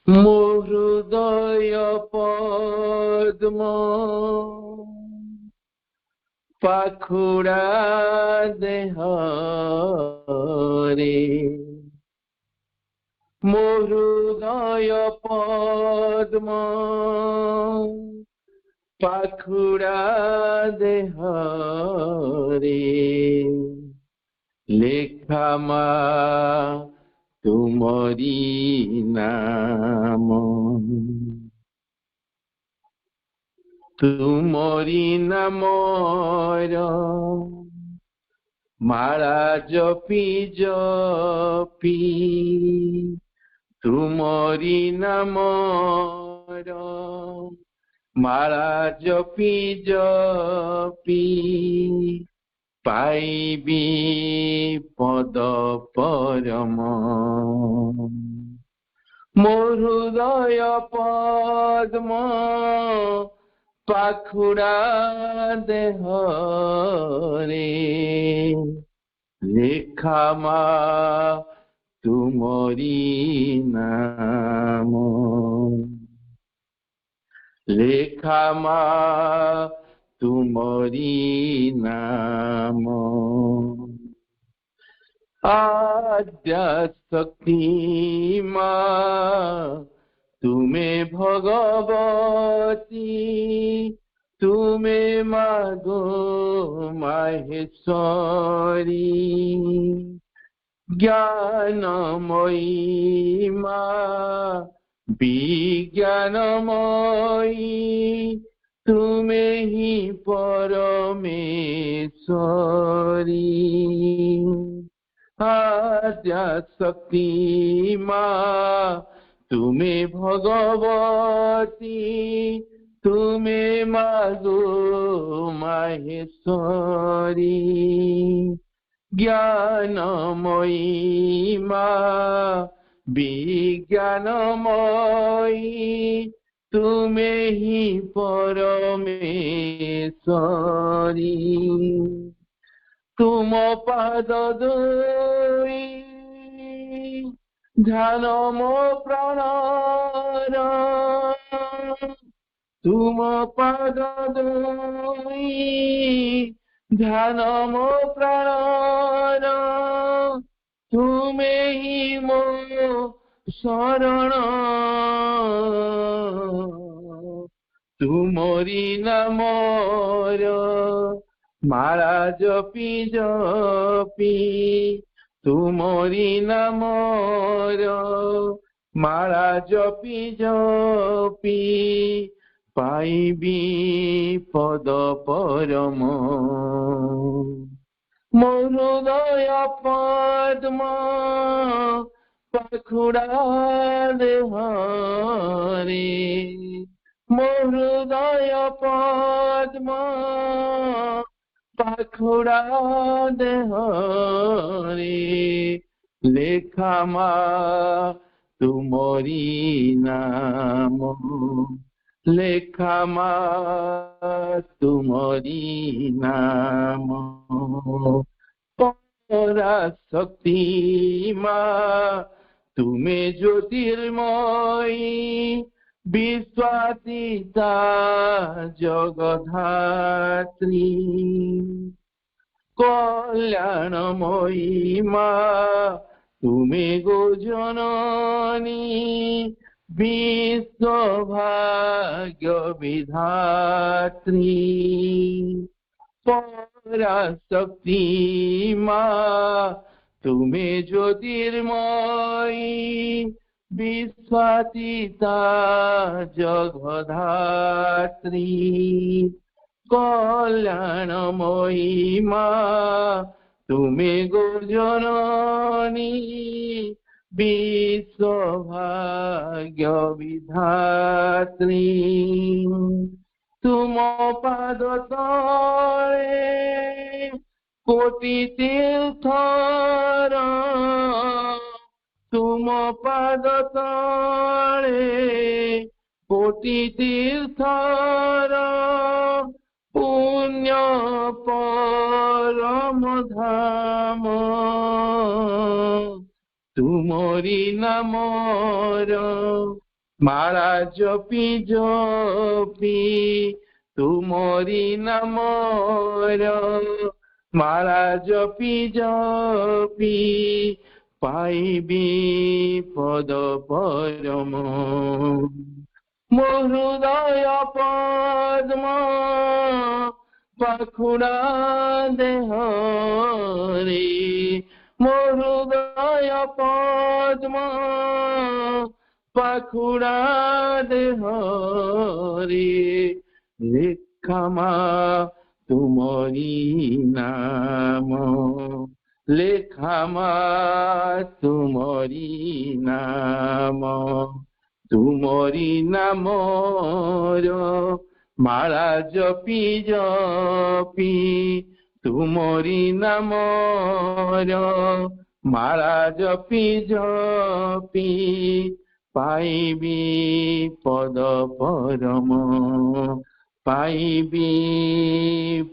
ମୋ ହୃଦୟ ପଦ୍ମ ପାଖୁଡ଼ା ଦେହରେ, ମୋ ହୃଦୟ ପଦ୍ମ ପାଖୁଡ଼ା ଦେହରେ, ଲେଖା ମା ତୁମରି ନାମ, ତୁମରି ନାମର ମାଳା ଜପି ଜପି, ତୁମରି ନାମର ମାଳା ଜପି ଜପି, ପାଇବି ପଦ ପରମ। ମୋ ହୃଦୟ ପଦ୍ମ ପାଖୁଡ଼ା ଦେହରେ, ଲେଖା ମା ତୁମରି ନାମ, ଲେଖା ମା ତୁମରି ନାମ। ଆଦ୍ୟା ଶକ୍ତି ମା ତୁମେ ଭଗବତୀ, ତୁମେ ମାଗୋ ମାହେଶ୍ୱରୀ, জ্ঞানময়ী মা বিজ্ঞানময়ী, তুমে হি পরমেশ্বরী। আদ্যা শক্তি মা তুমে ভগবতী, তুমে মাগো মাহেশ্বরী, জ্ঞানময়ী মা বিজ্ঞানময়ী, তুমে হি পরমেশ্বরী। তুম পাদ দুই ধ্যান মো প্রাণর, তুম পাদ দুই ধ্যান মো প্রাণর, তুমে হি মো শরণ, তুমরি নামর মালা জপি জপি, তুমরি নামর মালা জপি জপি, পাইবি পদ পরম। ମୋ ହୃଦୟ ପଦ୍ମ ପାଖୁଡ଼ା ଦେହରେ, ମୋ ହୃଦୟ ପଦ୍ମ ପାଖୁଡ଼ା ଦେହରେ, ଲେଖା ମା ତୁମରି ନାମ, ଲେଖା ମା ତୁମରି ନାମ। পরাশক্তি মা তুমে জ্যোতির্ময়ী, বিশ্বাতীতা জগধাত্রী, কল্যাণময়ী মা তুমে গো জননী, বিশ্বভাগ্য বিধাত্রী। পরাশক্তি মা তুমে জ্যোতির্ময়ী, বিশ্বাতীতা জগধাত্রী, কল্যাণময়ী মা তুমে গো জননী, বিশ্বভাগ্য বিধাত্রী। তুম পাদ তলে কোটি তীর্থর, তুম পাদ তলে কোটি তীর্থর, পুণ্য পরম ধাম, তুমরি নামর मारा जपी जपी तुमरी नामर मारा जपी जपी पाइबी पद परम मो हृदय पद्म पाखुड़ा देहरे मो हृदय पद्म पाखुड़ा देहरे लेखामा तुमरी नाम लेखामा तुमरी नाम तुमरी नामर माला जपी जपी तुमरी नामर माला जपी जपी पाइबी पद परम पाइबी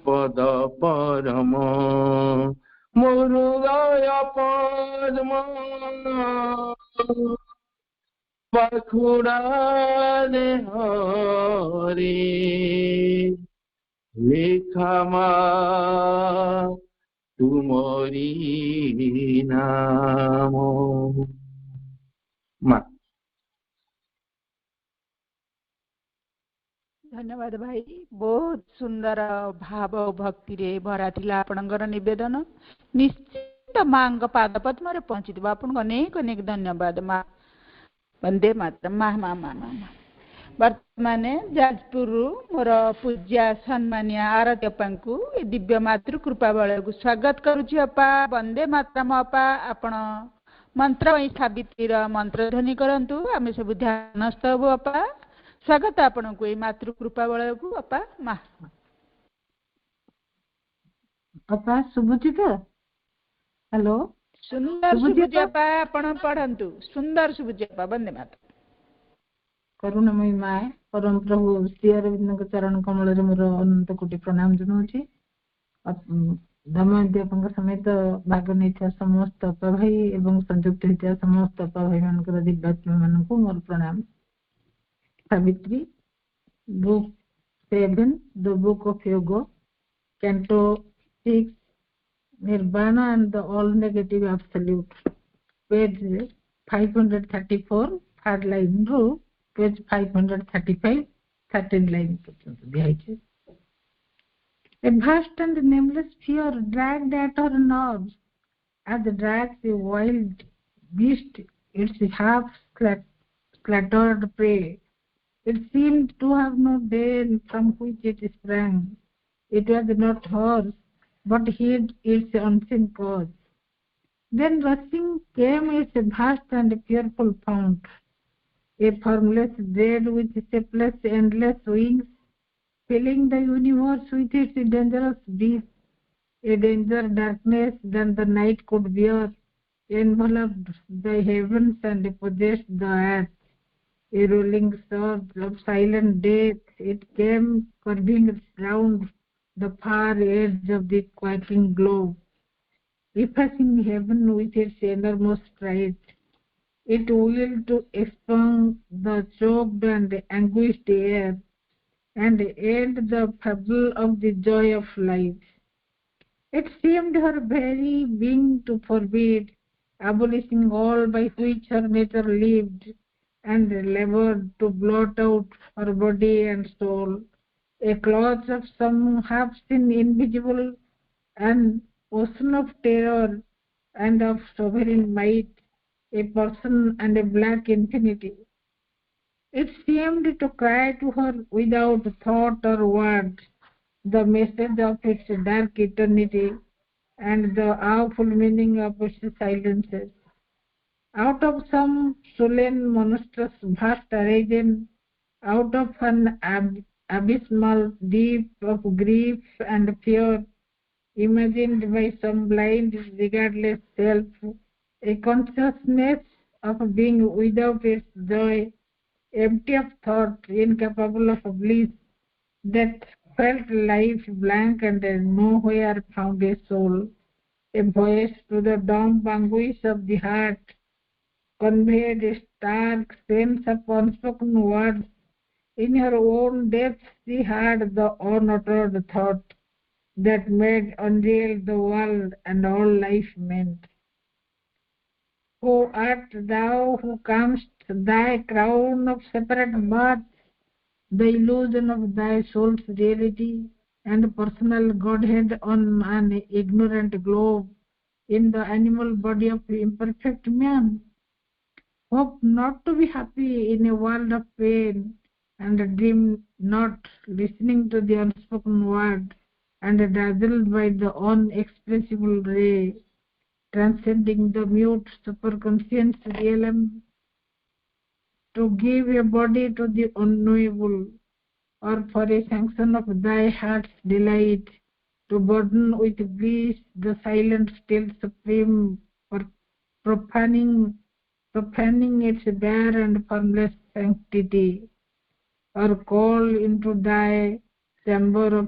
पद परम मो हृदय पद्म पाखुड़ा देहरे लेखामा तुमरी नाम माँ। धन्यवाद भाई बहुत सुंदर भाव भक्ति रे भरा थिला आपणकर निवेदन निश्चित मांग पाद पद्म रे पहुंची दिबा आपन अनेक अनेक धन्यवाद माँ। वंदे मातरम माँ माँ माँ माँ वर्तमान जाजपुर मोर पूज्या सम्मान्य आरती अपांकु दिव्य मातृ कृपा बल को स्वागत करुछि अपा। वंदे मातरम अपा आपण मंत्र सावित्री मंत्र ध्वनि करंतु आमे सब ध्यानस्थ हबो अपा। स्वागत आपण को मातृ कृपा बल को अपा माँ। अपा सुबुची तो हेलो सुंदर सुबुची अपा आपण पढ़ंतु सुंदर सुबुची अपा। वंदे मातरम करुणामयी माए परम प्रभु श्री अरविंद चरण कमल मोर अनंत कोटि प्रणाम जनाऊँ। दमयंती समेत भाग नहीं समस्त अपा भाई एवं संयुक्त होता समस्त अपा भाई मान दिव्यात्मा मान मोर प्रणाम। Savitri book 7 the book of yoga canto 6 nirvana and the all negative absolute page 534 third line रू पेज 535 13 लाइन पर्यंत दिया है। A vast and nameless fear dragged at her nerves as drags a wild beast its half scattered prey. It seemed to have no den from which it sprang. It was not hers, but hid its unseen cause. Then rushing came its vast and fearful fount, a formless dread with shapeless, endless wings, filling the universe with its dangerous beast, a danger darkness than the night could bear, enveloped the heavens and possessed the earth. A rolling surge of silent death, it came curving round the far edge of the quaking globe, effacing heaven with its enormous stride. It willed to expunge the choked and anguished air and end the fable of the joy of life. It seemed her very being to forbid, abolishing all by which her nature lived, and labored to blot out her body and soul, a cloth of some half-seen invisible, an ocean of terror and of sovereign might, a person and a black infinity. It seemed to cry to her without thought or word the message of its dark eternity and the awful meaning of its silences. Out of some sullen, monstrous, vast origin, out of an abysmal deep of grief and fear, imagined by some blind, regardless self, a consciousness of being without its joy, empty of thought, incapable of bliss, that felt life blank and nowhere found a soul, a voice to the dumb anguish of the heart, conveyed stark sense of unspoken words. In her own depths, she had the unuttered thought that made unreal the world and all life meant. Who art thou who camest thy crown of separate birth, the illusion of thy soul's reality and personal godhead on an ignorant globe in the animal body of imperfect man? Hope not to be happy in a world of pain, and dream not, listening to the unspoken word, and dazzled by the unexpressible ray, transcending the mute superconscious realm, to give a body to the unknowable, or for a sanction of thy heart's delight, to burden with bliss the silent still supreme, for profaning its bare and formless sanctity, or call into thy chamber of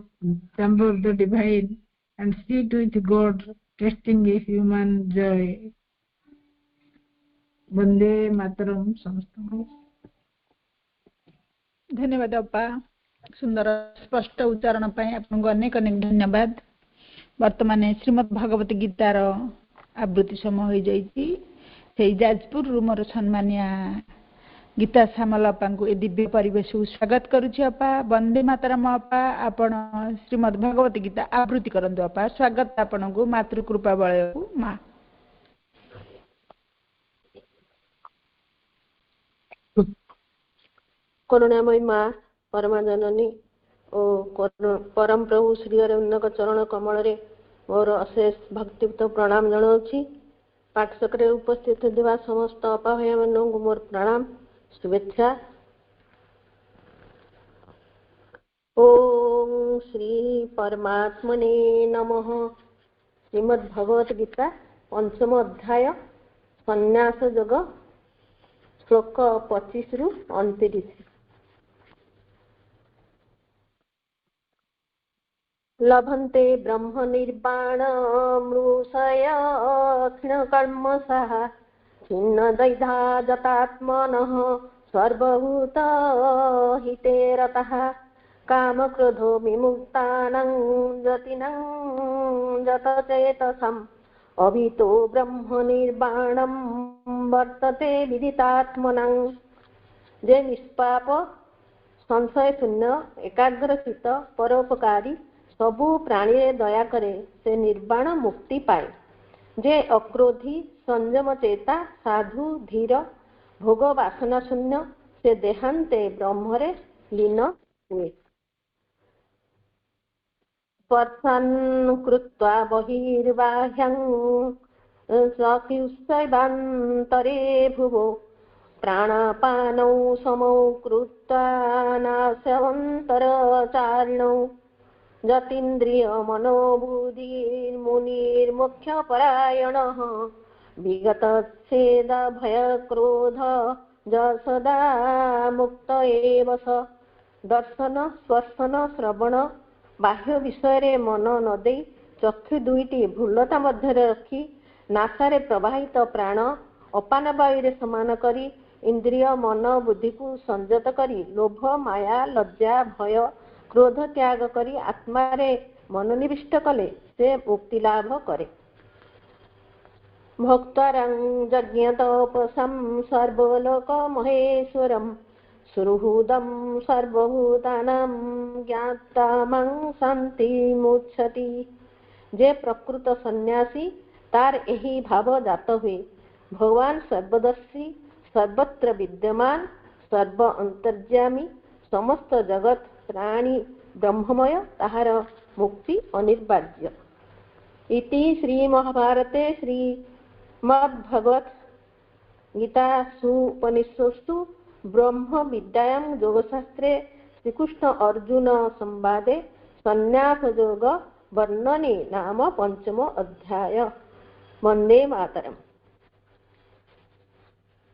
the divine, and sit with God, tasting a human joy. Vande Mataram समस्तଙ୍କୁ धन्यवाद अप्पा सुंदर स्पष्ट उच्चारण पाई आपको अनेक अनेक धन्यवाद। वर्तमान Shrimad Bhagavat guitar आवृत्ति समय हो जाइछि। सेई जाजपुर मोर सम्मानिया गीता सामल अप्पा को ए दिव्य परिवेश को स्वागत करुछि। अप्पा वंदे मातरम। अप्पा आपण श्रीमद् भागवत गीता आवृत्ति करंतु। अप्पा स्वागत आपनको मातृ कृपा बलय मा। करुणामयी माँ परमा जननी और परम प्रभु श्री अरविंद चरण कमल रे मोर अशेष भक्तियुक्त प्रणाम जनाऊँगी। पाठशक्रे उपस्थित देवा समस्त अपा भाई मानक मोर प्रणाम शुभेच्छा। ओम श्री परमात्मने नमः। श्रीमद् भगवत गीता पंचम अध्याय संन्यास योग श्लोक 25 रु 29। लभन्ते ब्रह्म निर्वाण मृषय क्षीणकर्मसः छिन्न दैधा जतात्मनः सर्वभूत हिते रतः कामक्रोधो विमुक्तानां जतिनां जतचेतसम् अभितो ब्रह्म निर्वाणं वर्तते विदितात्मनां। जे निष्पाप संशय शून्य एकाग्रचित परोपकारी सबु प्राणी दया करे से निर्वाण मुक्ति पाए। जे अक्रोधी संयम चेता साधु धीर भोग वासना शून्य से देहांते ब्रह्मरे लीन हुए। स्पर्शान् कृत्वा बहिर्बाह्यं सखिसैवान्तरे भुवो प्राणापानौ समौ कृत्वा नाशवन्तरचारिणौ जतीन्द्रिय मनोबुद्धिर्मुनिर्मुख्यपरायणः विगतच्छेद भय क्रोध सदा मुक्त एव स। दर्शन स्पर्शन श्रवण बाह्य विषय मन न दे चक्षु दुईटी भूलता मध्य रखी नासारे प्रवाहित प्राण अपान वायु समान करी इंद्रिय मन बुद्धि को संयत करी लोभ माया लज्जा भय क्रोध त्याग करी आत्मा रे मनोनिविष्ट कले से मुक्ति लाभ करे। भक्तारं यज्ञतपसं सर्वलोक महेश्वरं सुहृदं सर्वभूतानां ज्ञात्वा मां शान्तिमुच्यति। जे प्रकृत सन्यासी तार एही भाव जात हुए। भगवान सर्वदर्शी सर्वत्र विद्यमान सर्व अंतर्यामी समस्त जगत प्राणी ब्रह्ममय ताहार मुक्ति अनिर्वार्य। इति श्री महाभारते श्रीमद्भगवत गीतासु उपनिषत्सु ब्रह्म विद्यायां योगशास्त्रे श्रीकृष्ण अर्जुन संवादे संन्यास योग वर्णने नाम पंचम अध्याय। वंदे मातरम।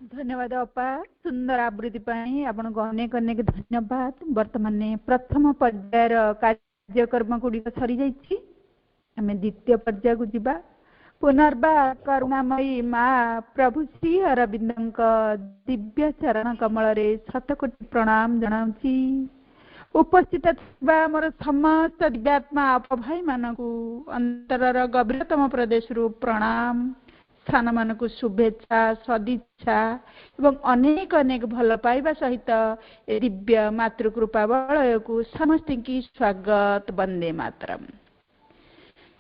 धन्यवाद अप्पा सुंदर आवृत्ति पाई आपनको अनेक अनेक धन्यवाद। वर्तमान प्रथम पर्यायर कार्यक्रम गुड़िक सरी जाइछि। आमे द्वितीय पर्याय को जिबा। पुनर्बार करुणामयी माँ प्रभु श्री अरविंदଙ୍କ दिव्य चरण कमल रे शतकोटि प्रणाम जनाउछि। उपस्थित थिबा मोर समस्त दिव्यात्मा अपभाई मानकु अंतरर गभीरतम प्रदेशरु प्रणाम, स्थान मानकु शुभेच्छा सदिच्छा एवं अनेक अनेक भल पाइबा सहित ए दिव्य मातृकृपा बलयकु समस्तिकी स्वागत। वंदे मातरम।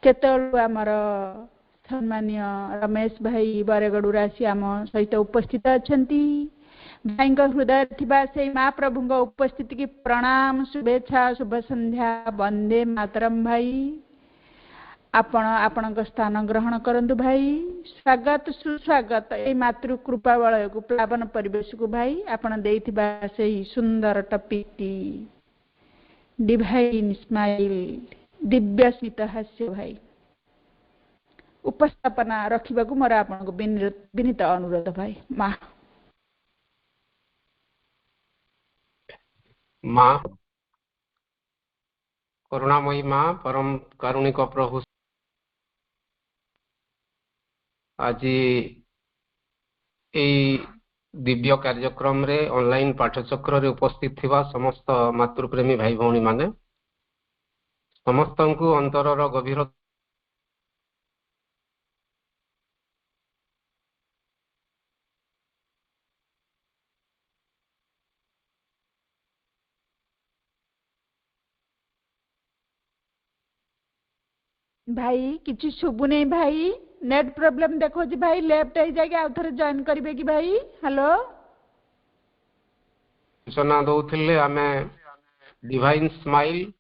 केतळु आमर सम्मान्य रमेश भाई बरेगडु राशि आम सहित उपस्थित अछंती। भाई हृदय थिबा से महाप्रभु उपस्थिति की प्रणाम शुभेच्छा शुभ संध्या। वंदे मातरम। भाई आपण स्थान ग्रहण करंतु। भाई स्वागत सुस्वागत ए मातृ कृपा बलय को प्लावन परिवेश को भाई आपण देथिबा से सुंदर टपिकटी डिवाइन स्माइल दिव्य स्मित हास्य भाई उपस्थापना रखा मोर आपण विनीत अनुरोध। भाई माँ माँ करुणामयी माँ परम कारुणिक प्रभु आज दिव्य कार्यक्रम रे ऑनलाइन पाठचक्र रे उपस्थित थिबा समस्त मातृप्रेमी भाई भौणी माने समस्त को अंतरर गभीर भाई किछि शुभु नहीं। भाई नेट प्रॉब्लम देखो जी। भाई लेफ्ट आई जाके आउ थरे जॉइन करिवे कि भाई। हेलो सूचना दौथिले आमे डिवाइन स्माइल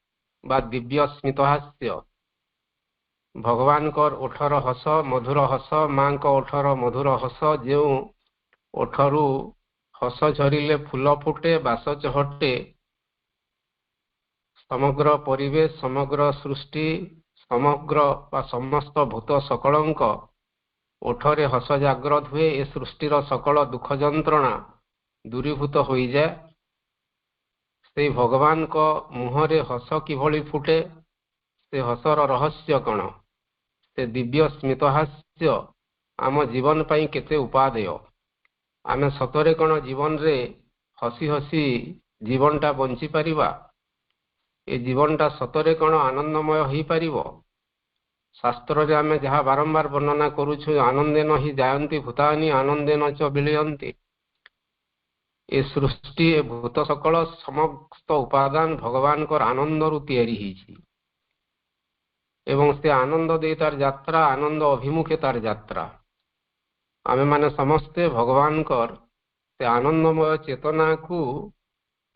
बा दिव्य स्मितहास्य भगवान कर ओठर हस मधुर हस मां को ओठर मधुर हस जो ओठरू हस झरिले फूल फुटे बास चहटे समग्र परिवेश समग्र सृष्टि समग्र बा समस्त भूत सकलंक ओठरे हस जाग्रत हुए। ए सृष्टिर सकल दुख जंत्रणा दूरीभूत हो जाए। से भगवान को मुहरे हस किभली फुटे से हसर रहस्य कण से दिव्य स्मितहास्य आम जीवन पाई केते उपादेय। आमे सतरे कण जीवन रे हसी हसी जीवनटा बंची परिबा। ए जीवनटा सतरे कण आनंदमय हो पारिबो। शास्त्र रे आमे जहाँ बारंबार वर्णना करूछु आनंदेन ही जायन्ति भूतानि आनंदेन च विलयन्ति। ए सृष्टि ए भूत सकल समस्त उपादान भगवान कर आनंद रु तैयारी हिछि एवं से आनंद दे तार यात्रा आनंद अभिमुखे तार यात्रा। आमे माने समस्ते भगवान कर से आनंदमय चेतना को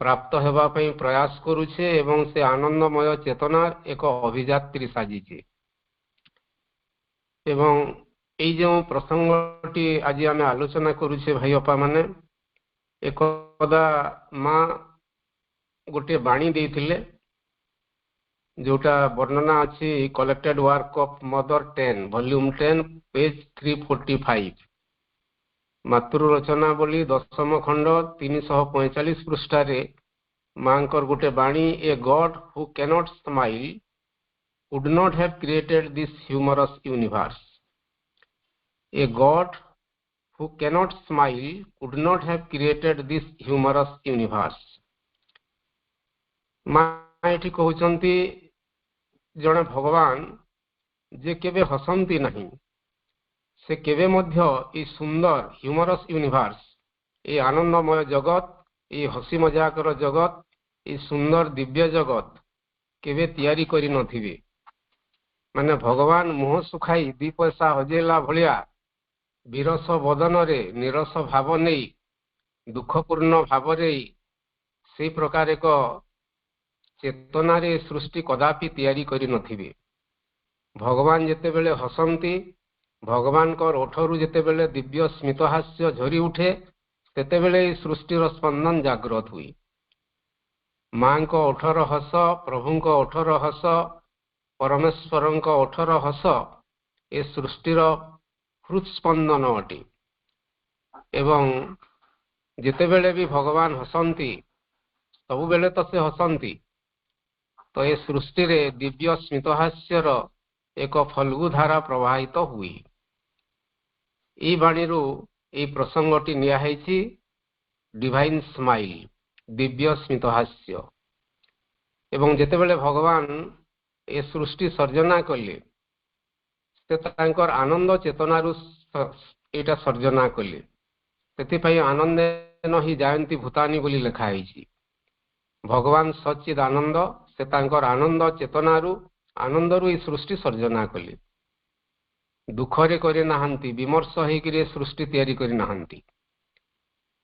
प्राप्त हेबा पई प्रयास करूछे एवं से आनंदमय चेतना एक अभियात्री साजिछे। एवं एई जो प्रसंगटी आज आमे आलोचना करूछे भाई अपा माने एकदा माँ गोटे बाणी देथिले जोटा वर्णना अच्छी collected work of mother 10 volume 10 page 345 मातृ रचना बोली दशम खंड 345 पृष्ठारे मांकर गोटे बाणी a God who cannot smile would not have created this humorous universe. A God who cannot smile would not have created this humorous universe. माँ कहते जड़े भगवान जे केबे हसंती नहीं से केबे मध्य ई सुंदर ह्यूमरस यूनिवर्स ए आनंदमय जगत ए हसी मजाकर जगत ए सुंदर दिव्य जगत केबे तैयारी करी नथिबे। माने भगवान मुह सुखाई दी पैसा हजेला भलिया विरस बदन रे निरस भाव नहीं दुखपूर्ण भाव रे से प्रकार एक चेतना रे सृष्टि कदापि तैयारी करी नथिबे। भगवान जेतेबेले हसंती भगवान कर ओठरू जेतेबेले दिव्य स्मितहास्य झरी उठे सेतेबेले सृष्टिर स्पंदन जागृत हुई। मां को ओठर हस प्रभु को ओठर हस परमेश्वर ओठर हस ए सृष्टिर हृत्स्पंदन अटे। एवं जितेबेले भी भगवान हसंती सबु बेले तो से हसंती तो ए सृष्टि रे दिव्य स्मितहास्यर एक फल्गु धारा प्रवाहित हुई। এই ବାଣୀରୁ এই ପ୍ରସଙ୍ଗଟି ନିଆହେଇଛି ଡିଭାଇନ୍ ସ୍ମାଇଲ୍, ଦିବ୍ୟ ସ୍ମିତହାସ୍ୟ। ଏବଂ ଯେତେବେଳେ ଭଗବାନ ଏ ସୃଷ୍ଟି ସର୍ଜନା କଲେ ସେ ତାଙ୍କର ଆନନ୍ଦ ଚେତନାରୁ ଏଇଟା ସର୍ଜନା କଲେ। ସେଥିପାଇଁ ଆନନ୍ଦେନ ହିଁ ଜାୟନ୍ତି ଭୂତାନି ବୋଲି ଲେଖା ହେଇଛି। ଭଗବାନ ସଚ୍ଚିଦ୍ ଆନନ୍ଦ, ସେ ତାଙ୍କର ଆନନ୍ଦ ଚେତନାରୁ ଆନନ୍ଦରୁ ଏହି ସୃଷ୍ଟି ସର୍ଜନା କଲେ। ଦୁଃଖରେ କରିନାହାନ୍ତି, ବିମର୍ଷ ହେଇକିରି ଏ ସୃଷ୍ଟି ତିଆରି କରିନାହାନ୍ତି।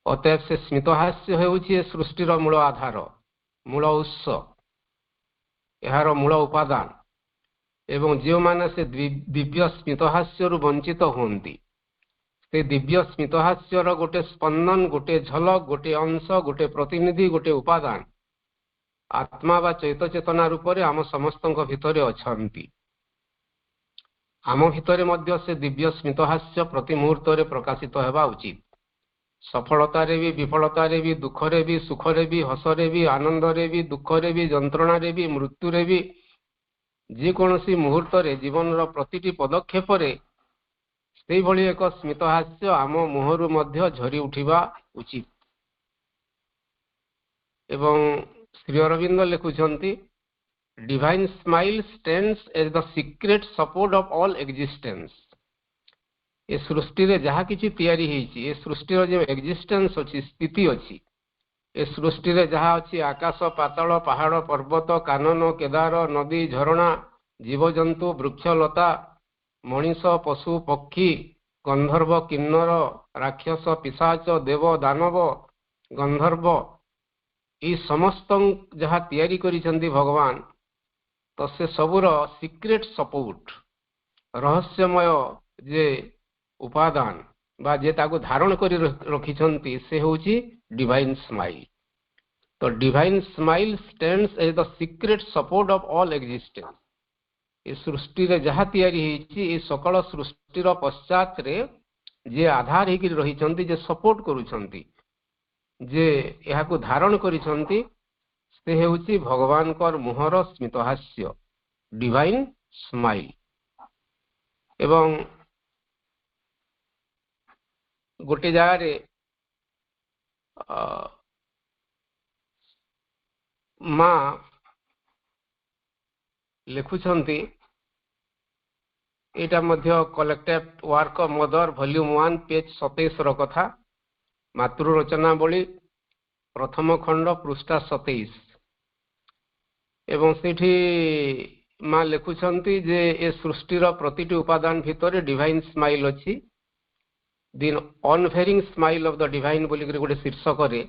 ଅତଏବ ସେ ସ୍ମିତହାସ୍ୟ ହେଉଛି ଏ ସୃଷ୍ଟିର ମୂଳ ଆଧାର, ମୂଳ ଉତ୍ସ, ଏହାର ମୂଳ ଉପାଦାନ। ଏବଂ ଯେଉଁମାନେ ସେ ଦିବ୍ୟ ସ୍ମିତହାସ୍ୟରୁ ବଞ୍ଚିତ ହୁଅନ୍ତି, ସେ ଦିବ୍ୟ ସ୍ମିତହାସ୍ୟର ଗୋଟେ ସ୍ପନ୍ଦନ, ଗୋଟେ ଝଲକ, ଗୋଟେ ଅଂଶ, ଗୋଟେ ପ୍ରତିନିଧି, ଗୋଟେ ଉପାଦାନ ଆତ୍ମା ବା ଚୈତ ଚେତନା ରୂପରେ ଆମ ସମସ୍ତଙ୍କ ଭିତରେ ଅଛନ୍ତି। ଆମ ଭିତରେ ମଧ୍ୟ ସେ ଦିବ୍ୟ ସ୍ମିତହାସ୍ୟ ପ୍ରତି ମୁହୂର୍ତ୍ତରେ ପ୍ରକାଶିତ ହେବା ଉଚିତ। ସଫଳତାରେ ବି, ବିଫଳତାରେ ବି, ଦୁଃଖରେ ବି, ସୁଖରେ ବି, ହସରେ ବି, ଆନନ୍ଦରେ ବି, ଦୁଃଖରେ ବି, ଯନ୍ତ୍ରଣାରେ ବି, ମୃତ୍ୟୁରେ ବି, ଯେକୌଣସି ମୁହୂର୍ତ୍ତରେ ଜୀବନର ପ୍ରତିଟି ପଦକ୍ଷେପରେ ସେଇଭଳି ଏକ ସ୍ମିତହାସ୍ୟ ଆମ ମୁହଁରୁ ମଧ୍ୟ ଝରି ଉଠିବା ଉଚିତ। ଏବଂ ଶ୍ରୀ ଅରବିନ୍ଦ ଲେଖୁଛନ୍ତି, divine smile stands as the secret support of all existence. ଏ ସୃଷ୍ଟିରେ ଯାହା କିଛି ତିଆରି ହେଇଛି, ଏ ସୃଷ୍ଟିର ଯେଉଁ ଏକ୍ଜିଷ୍ଟେନ୍ସ ଅଛି, ସ୍ଥିତି ଅଛି, ଏ ସୃଷ୍ଟିରେ ଯାହା ଅଛି ଆକାଶ, ପାତାଳ, ପାହାଡ଼, ପର୍ବତ, କାନନ, କେଦାର, ନଦୀ, ଝରଣା, ଜୀବଜନ୍ତୁ, ବୃକ୍ଷଲତା, ମଣିଷ, ପଶୁ, ପକ୍ଷୀ, ଗନ୍ଧର୍ବ, କିନ୍ନର, ରାକ୍ଷସ, ପିଶାଚ, ଦେବ, ଦାନବ, ଗନ୍ଧର୍ବ, এই ସମସ୍ତ ଯାହା ତିଆରି କରିଛନ୍ତି ଭଗବାନ, ତ ସେ ସବୁର ସିକ୍ରେଟ୍ ସପୋର୍ଟ, ରହସ୍ୟମୟ ଯେ ଉପାଦାନ ବା ଯେ ତାକୁ ଧାରଣ କରି ରଖିଛନ୍ତି, ସେ ହେଉଛି ଡିଭାଇନ୍ ସ୍ମାଇଲ୍। ତ divine smile stands as the secret support of all existence. ଏ ସୃଷ୍ଟିରେ ଯାହା ତିଆରି ହେଇଛି, ଏ ସକଳ ସୃଷ୍ଟିର ପଶ୍ଚାତରେ ଯେ ଆଧାର ହେଇକି ରହିଛନ୍ତି, ଯେ ସପୋର୍ଟ କରୁଛନ୍ତି, ଯେ ଏହାକୁ ଧାରଣ କରିଛନ୍ତି, ସେ ହେଉଛି ଭଗବାନଙ୍କର ମୁହଁର ସ୍ମିତହାସ୍ୟ, ଡିଭାଇନ୍ ସ୍ମାଇଲ୍। ଏବଂ ଗୋଟେ ଜାଗାରେ ମା ଲେଖୁଛନ୍ତି, ଏଇଟା ମଧ୍ୟ collective work of Mother volume 1 page 27ର କଥା। ମାତୃ ରଚନାବଳୀ ପ୍ରଥମ ଖଣ୍ଡ ପୃଷ୍ଠା 27। ଏବଂ ସେଠି ମା ଲେଖୁଛନ୍ତି ଯେ ଏ ସୃଷ୍ଟିର ପ୍ରତିଟି ଉପାଦାନ ଭିତରେ ଡିଭାଇନ୍ ସ୍ମାଇଲ୍ ଅଛି। ଦି ଅନଭେରିଂ ସ୍ମାଇଲ୍ ଅଫ୍ ଦ ଡିଭାଇନ୍ ବୋଲିକରି ଗୋଟେ ଶୀର୍ଷକରେ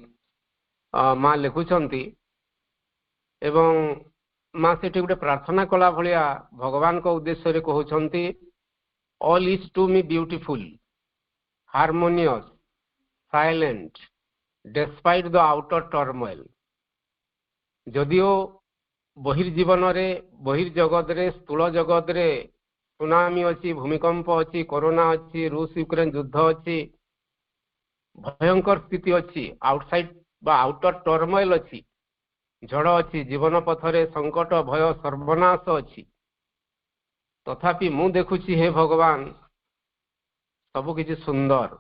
ମା ଲେଖୁଛନ୍ତି। ଏବଂ ମା ସେଠି ଗୋଟେ ପ୍ରାର୍ଥନା କଲା ଭଳିଆ ଭଗବାନଙ୍କ ଉଦ୍ଦେଶ୍ୟରେ କହୁଛନ୍ତି, all is to me beautiful, harmonious, silent, despite the outer turmoil. ଯଦିଓ ବହିର୍ଜୀବନରେ, ବହିର୍ଜଗତରେ, ସ୍ଥୂଳ ଜଗତରେ ସୁନାମି ଅଛି, ଭୂମିକମ୍ପ ଅଛି, କରୋନା ଅଛି, ରୁଷ ୟୁକ୍ରେନ୍ ଯୁଦ୍ଧ ଅଛି, ଭୟଙ୍କର ସ୍ଥିତି ଅଛି, ଆଉଟସାଇଡ୍ ବା ଆଉଟର ଟର୍ମୋଇଲ୍ ଅଛି, ଝଡ଼ ଅଛି, ଜୀବନ ପଥରେ ସଙ୍କଟ, ଭୟ, ସର୍ବନାଶ ଅଛି, ତଥାପି ମୁଁ ଦେଖୁଛି ହେ ଭଗବାନ ସବୁ କିଛି ସୁନ୍ଦର।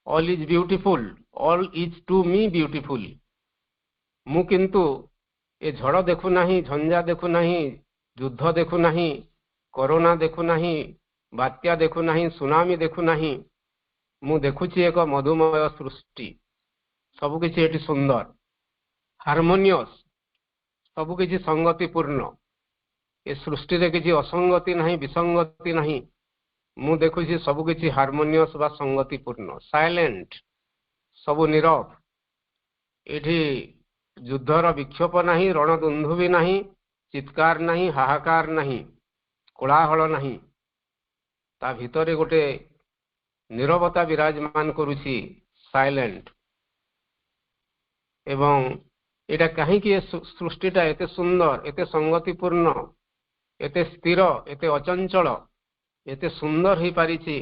All is beautiful, all is to me beautiful. ମୁଁ କିନ୍ତୁ ଏ ଝଡ଼ ଦେଖୁନାହିଁ, ଝଞ୍ଜା ଦେଖୁନାହିଁ, ଯୁଦ୍ଧ ଦେଖୁନାହିଁ, କରୋନା ଦେଖୁନାହିଁ, ବାତ୍ୟା ଦେଖୁନାହିଁ, ସୁନାମି ଦେଖୁନାହିଁ। ମୁଁ ଦେଖୁଛି ଏକ ମଧୁମୟ ସୃଷ୍ଟି, ସବୁକିଛି ଏଠି ସୁନ୍ଦର, ହାରମୋନିୟସ୍, ସବୁକିଛି ସଙ୍ଗତିପୂର୍ଣ୍ଣ। ଏ ସୃଷ୍ଟିରେ କିଛି ଅସଙ୍ଗତି ନାହିଁ, ବିସଙ୍ଗତି ନାହିଁ। ମୁଁ ଦେଖୁଛି ସବୁକିଛି ହାରମୋନିୟସ୍ ବା ସଙ୍ଗତିପୂର୍ଣ୍ଣ। ସାଇଲେଣ୍ଟ, ସବୁ ନୀରବ। ଏଠି ଯୁଦ୍ଧର ବିକ୍ଷୋଭ ନାହିଁ, ରଣଦୁନ୍ଦୁଭି ନାହିଁ, ଚିତ୍କାର ନାହିଁ, ହାହାକାର ନାହିଁ, କୋଳାହଳ ନାହିଁ। ତା ଭିତରେ ଗୋଟେ ନୀରବତା ବିରାଜମାନ କରୁଛି, ସାଇଲେଣ୍ଟ। ଏବଂ ଏଇଟା କାହିଁକି ଏ ସୃଷ୍ଟିଟା ଏତେ ସୁନ୍ଦର, ଏତେ ସଙ୍ଗତିପୂର୍ଣ୍ଣ, ଏତେ ସ୍ଥିର, ଏତେ ଅଚଞ୍ଚଳ, ଏତେ ସୁନ୍ଦର ହେଇପାରିଛି?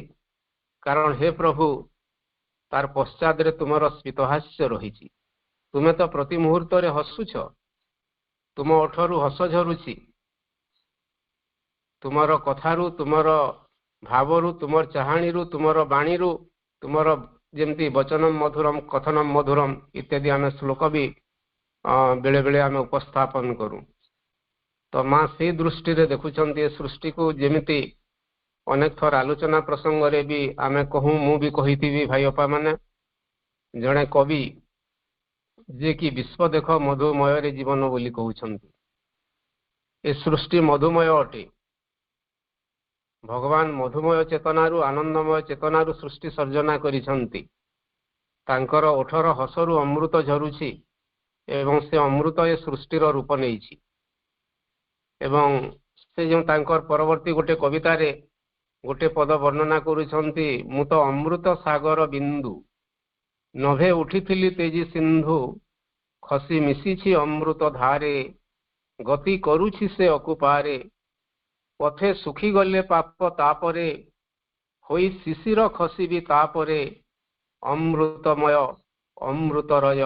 କାରଣ ହେ ପ୍ରଭୁ, ତାର ପଶ୍ଚାତରେ ତୁମର ସ୍ମିତହାସ୍ୟ ରହିଛି। ତୁମେ ତ ପ୍ରତି ମୁହୂର୍ତ୍ତରେ ହସୁଛ, ତୁମ ଓଠରୁ ହସ ଝରୁଛି, ତୁମର କଥାରୁ, ତୁମର ଭାବରୁ ତୁମର ଚାହାଣୀରୁ ତୁମର ବାଣୀରୁ ତୁମର ଯେମିତି ବଚନମ ମଧୁରମ କଥନମ ମଧୁରମ ଇତ୍ୟାଦି ଆମେ ଶ୍ଲୋକ ବି ବେଳେ ବେଳେ ଆମେ ଉପସ୍ଥାପନ କରୁ। ତ ମା ସେଇ ଦୃଷ୍ଟିରେ ଦେଖୁଛନ୍ତି ଏ ସୃଷ୍ଟିକୁ। ଯେମିତି ଅନେକ ଥର ଆଲୋଚନା ପ୍ରସଙ୍ଗରେ ବି ଆମେ କହୁ, ମୁଁ ବି କହିଥିବି ଭାଇ ଅପା ମାନେ, ଜଣେ କବି ଯିଏକି ବିଶ୍ୱ ଦେଖ ମଧୁମୟରେ ଜୀବନ ବୋଲି କହୁଛନ୍ତି। ଏ ସୃଷ୍ଟି ମଧୁମୟ ଅଟେ। ଭଗବାନ ମଧୁମୟ ଚେତନାରୁ ଆନନ୍ଦମୟ ଚେତନାରୁ ସୃଷ୍ଟି ସର୍ଜନା କରିଛନ୍ତି। ତାଙ୍କର ଓଠର ହସରୁ ଅମୃତ ଝରୁଛି ଏବଂ ସେ ଅମୃତ ଏ ସୃଷ୍ଟିର ରୂପ ନେଇଛି। ଏବଂ ସେ ଯେଉଁ ତାଙ୍କର ପରବର୍ତ୍ତୀ ଗୋଟେ କବିତାରେ ଗୋଟେ ପଦ ବର୍ଣ୍ଣନା କରୁଛନ୍ତି, ମୁଁ ତ ଅମୃତ ସାଗର ବିନ୍ଦୁ ନଭେ ଉଠିଥିଲି ତେଜି ସିନ୍ଧୁ ଖସି ମିଶିଛି ଅମୃତ ଧାରେ ଗତି କରୁଛି ସେ ଅକୁପାରେ ପଥେ ଶୁଖିଗଲେ ପାପ ତାପରେ ହୋଇ ଶିଶିର ଖସିବି ତାପରେ ଅମୃତମୟ ଅମୃତରୟ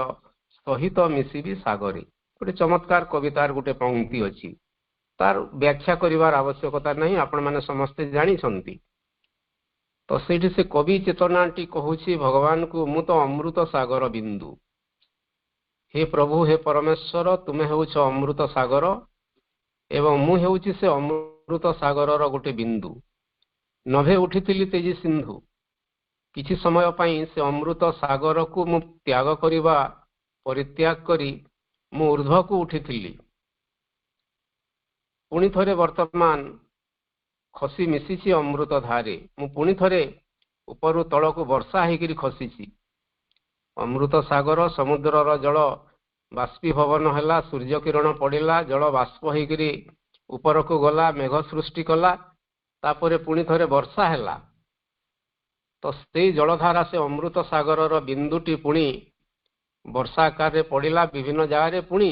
ସହିତ ମିଶିବି ସାଗରେ। ଗୋଟେ ଚମତ୍କାର କବିତାର ଗୋଟେ ପଂକ୍ତି ଅଛି। ତାର ବ୍ୟାଖ୍ୟା କରିବାର ଆବଶ୍ୟକତା ନାହିଁ, ଆପଣମାନେ ସମସ୍ତେ ଜାଣିଛନ୍ତି। ତ ସେଇଠି ସେ କବି ଚେତନାଟି କହୁଛି ଭଗବାନଙ୍କୁ, ମୁଁ ତ ଅମୃତ ସାଗର ବିନ୍ଦୁ। ହେ ପ୍ରଭୁ, ହେ ପରମେଶ୍ୱର, ତୁମେ ହେଉଛ ଅମୃତ ସାଗର ଏବଂ ମୁଁ ହେଉଛି ସେ ଅମୃତ ସାଗରର ଗୋଟେ ବିନ୍ଦୁ। ନଭେ ଉଠିଥିଲି ତେଜି ସିନ୍ଧୁ, କିଛି ସମୟ ପାଇଁ ସେ ଅମୃତ ସାଗରକୁ ମୁଁ ତ୍ୟାଗ କରିବା ପରିତ୍ୟାଗ କରି ମୁଁ ଊର୍ଧ୍ୱକୁ ଉଠିଥିଲି। ପୁଣି ଥରେ ବର୍ତ୍ତମାନ ଖସି ମିଶିଛି ଅମୃତ ଧାରେ, ମୁଁ ପୁଣି ଥରେ ଉପରୁ ତଳକୁ ବର୍ଷା ହେଇକିରି ଖସିଛି। ଅମୃତ ସାଗର ସମୁଦ୍ରର ଜଳ ବାଷ୍ପୀଭବନ ହେଲା, ସୂର୍ଯ୍ୟ କିରଣ ପଡ଼ିଲା, ଜଳ ବାଷ୍ପ ହେଇକିରି ଉପରକୁ ଗଲା, ମେଘ ସୃଷ୍ଟି କଲା, ତାପରେ ପୁଣି ଥରେ ବର୍ଷା ହେଲା। ତ ସେଇ ଜଳଧାରା, ସେ ଅମୃତ ସାଗରର ବିନ୍ଦୁଟି ପୁଣି ବର୍ଷା ଆକାରରେ ପଡ଼ିଲା ବିଭିନ୍ନ ଜାଗାରେ, ପୁଣି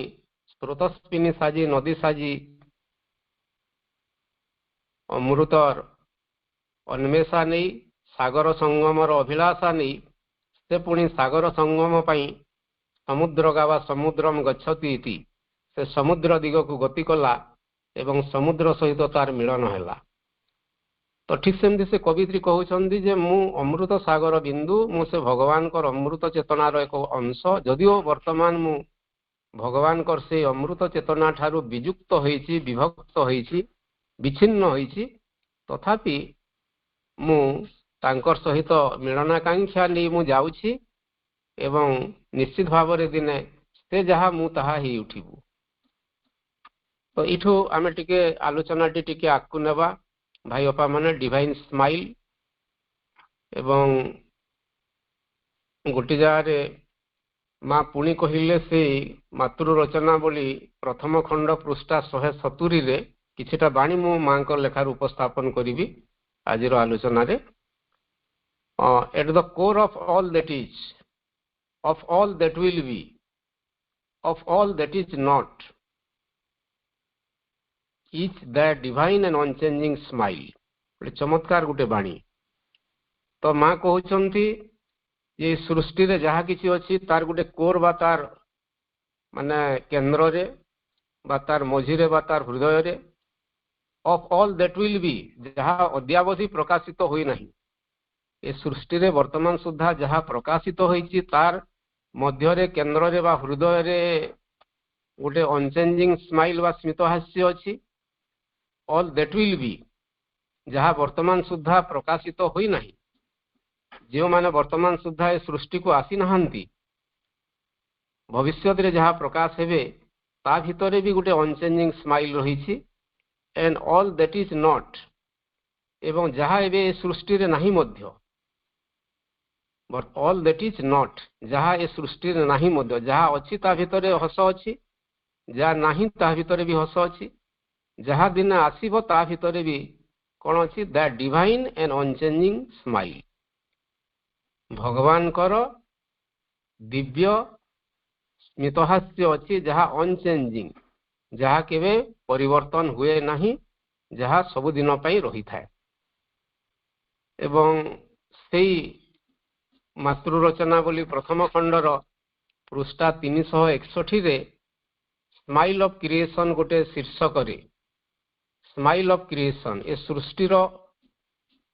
ସ୍ରୋତସ୍ପିନୀ ସାଜି ନଦୀ ସାଜି ଅମୃତର ଅନ୍ମେଷା ନେଇ ସାଗର ସଙ୍ଗମର ଅଭିଳାଷା ନେଇ ସେ ପୁଣି ସାଗର ସଙ୍ଗମ ପାଇଁ ସମୁଦ୍ର ଗାବା ସମୁଦ୍ରମ ଗଚ୍ଛତି ଇତି, ସେ ସମୁଦ୍ର ଦିଗକୁ ଗତି କଲା ଏବଂ ସମୁଦ୍ର ସହିତ ତାର ମିଳନ ହେଲା। ତ ଠିକ ସେମିତି ସେ କବିତ୍ରୀ କହୁଛନ୍ତି ଯେ ମୁଁ ଅମୃତ ସାଗର ବିନ୍ଦୁ, ମୁଁ ସେ ଭଗବାନଙ୍କର ଅମୃତ ଚେତନାର ଏକ ଅଂଶ। ଯଦିଓ ବର୍ତ୍ତମାନ ମୁଁ ଭଗବାନଙ୍କର ସେଇ ଅମୃତ ଚେତନା ଠାରୁ ବିଯୁକ୍ତ ହୋଇଛି, ବିଭକ୍ତ ହୋଇଛି, ବିଚ୍ଛିନ୍ନ ହୋଇଛି, ତଥାପି ମୁଁ ତାଙ୍କର ସହିତ ମିଳନାକାଂକ୍ଷା ନେଇ ମୁଁ ଯାଉଛି ଏବଂ ନିଶ୍ଚିତ ଭାବରେ ଦିନେ ସେ ଯାହା ମୁଁ ତାହା ହେଇ ଉଠିବୁ। ତ ଏଇଠୁ ଆମେ ଟିକେ ଆଲୋଚନାଟି ଟିକେ ଆଗକୁ ନେବା ଭାଇ ଅପା ମାନେ, ଡିଭାଇନ୍ ସ୍ମାଇଲ୍। ଏବଂ ଗୋଟେ ଜାଗାରେ ମା ପୁଣି କହିଲେ ସେ ମାତୃ ରଚନା ବୋଲି ପ୍ରଥମ ଖଣ୍ଡ ପୃଷ୍ଠା 170ରେ କିଛିଟା ବାଣୀ ମୁଁ ମାଙ୍କ ଲେଖାରୁ ଉପସ୍ଥାପନ କରିବି ଆଜିର ଆଲୋଚନାରେ। At the core of all that is, of all that will be, of all that is not, is the divine and unchanging smile। ଗୋଟେ ଚମତ୍କାର ଗୋଟେ ବାଣୀ। ତ ମା କହୁଛନ୍ତି ଯେ ସୃଷ୍ଟିରେ ଯାହା କିଛି ଅଛି ତାର ଗୋଟେ କୋର ବା ତାର ମାନେ କେନ୍ଦ୍ରରେ ବା ତାର ମଝିରେ ବା ତାର ହୃଦୟରେ, of all that will be, ଯାହା ଅଦ୍ୟାବଧି ପ୍ରକାଶିତ ହୋଇନାହିଁ, ଏ ସୃଷ୍ଟିରେ ବର୍ତ୍ତମାନ ସୁଦ୍ଧା ଯାହା ପ୍ରକାଶିତ ହୋଇଛି ତାର ମଧ୍ୟରେ କେନ୍ଦ୍ରରେ ବା ହୃଦୟରେ ଗୋଟେ ଅନଚେଞ୍ଜିଂ ସ୍ମାଇଲ୍ ବା ସ୍ମିତ ହାସ୍ୟ ଅଛି। all that will be, ଯାହା ବର୍ତ୍ତମାନ ସୁଦ୍ଧା ପ୍ରକାଶିତ ହୋଇନାହିଁ, ଯେଉଁମାନେ ବର୍ତ୍ତମାନ ସୁଦ୍ଧା ଏ ସୃଷ୍ଟିକୁ ଆସିନାହାନ୍ତି, ଭବିଷ୍ୟତରେ ଯାହା ପ୍ରକାଶ ହେବେ ତା ଭିତରେ ବି ଗୋଟେ ଅନଚେଞ୍ଜିଂ ସ୍ମାଇଲ୍ ରହିଛି। and all that is not, ଏବଂ ଯାହା ଏବେ ଏ ସୃଷ୍ଟିରେ ନାହିଁ ମଧ୍ୟ, but all that is not, ଯାହା ଏ ସୃଷ୍ଟିରେ ନାହିଁ ମଧ୍ୟ, ଯାହା ଅଛି ତା ଭିତରେ ହସ ଅଛି, ଯାହା ନାହିଁ ତା ଭିତରେ ବି ହସ ଅଛି, ଯାହା ଦିନ ଆସିବ ତା ଭିତରେ ବି କ'ଣ ଅଛି, the divine and unchanging smile, ଭଗବାନଙ୍କର ଦିବ୍ୟ ସ୍ମିତହାସ୍ୟ ଅଛି, ଯାହା ଅନଚେଞ୍ଜିଂ, ଯାହା କେବେ ପରିବର୍ତ୍ତନ ହୁଏ ନାହିଁ, ଯାହା ସବୁଦିନ ପାଇଁ ରହିଥାଏ। ଏବଂ ସେଇ ମାତୃ ରଚନା ବୋଲି ପ୍ରଥମ ଖଣ୍ଡର ପୃଷ୍ଠା 361ରେ ସ୍ମାଇଲ୍ ଅଫ୍ କ୍ରିଏସନ୍ ଗୋଟେ ଶୀର୍ଷକରେ, ସ୍ମାଇଲ୍ ଅଫ୍ କ୍ରିଏସନ୍, ଏ ସୃଷ୍ଟିର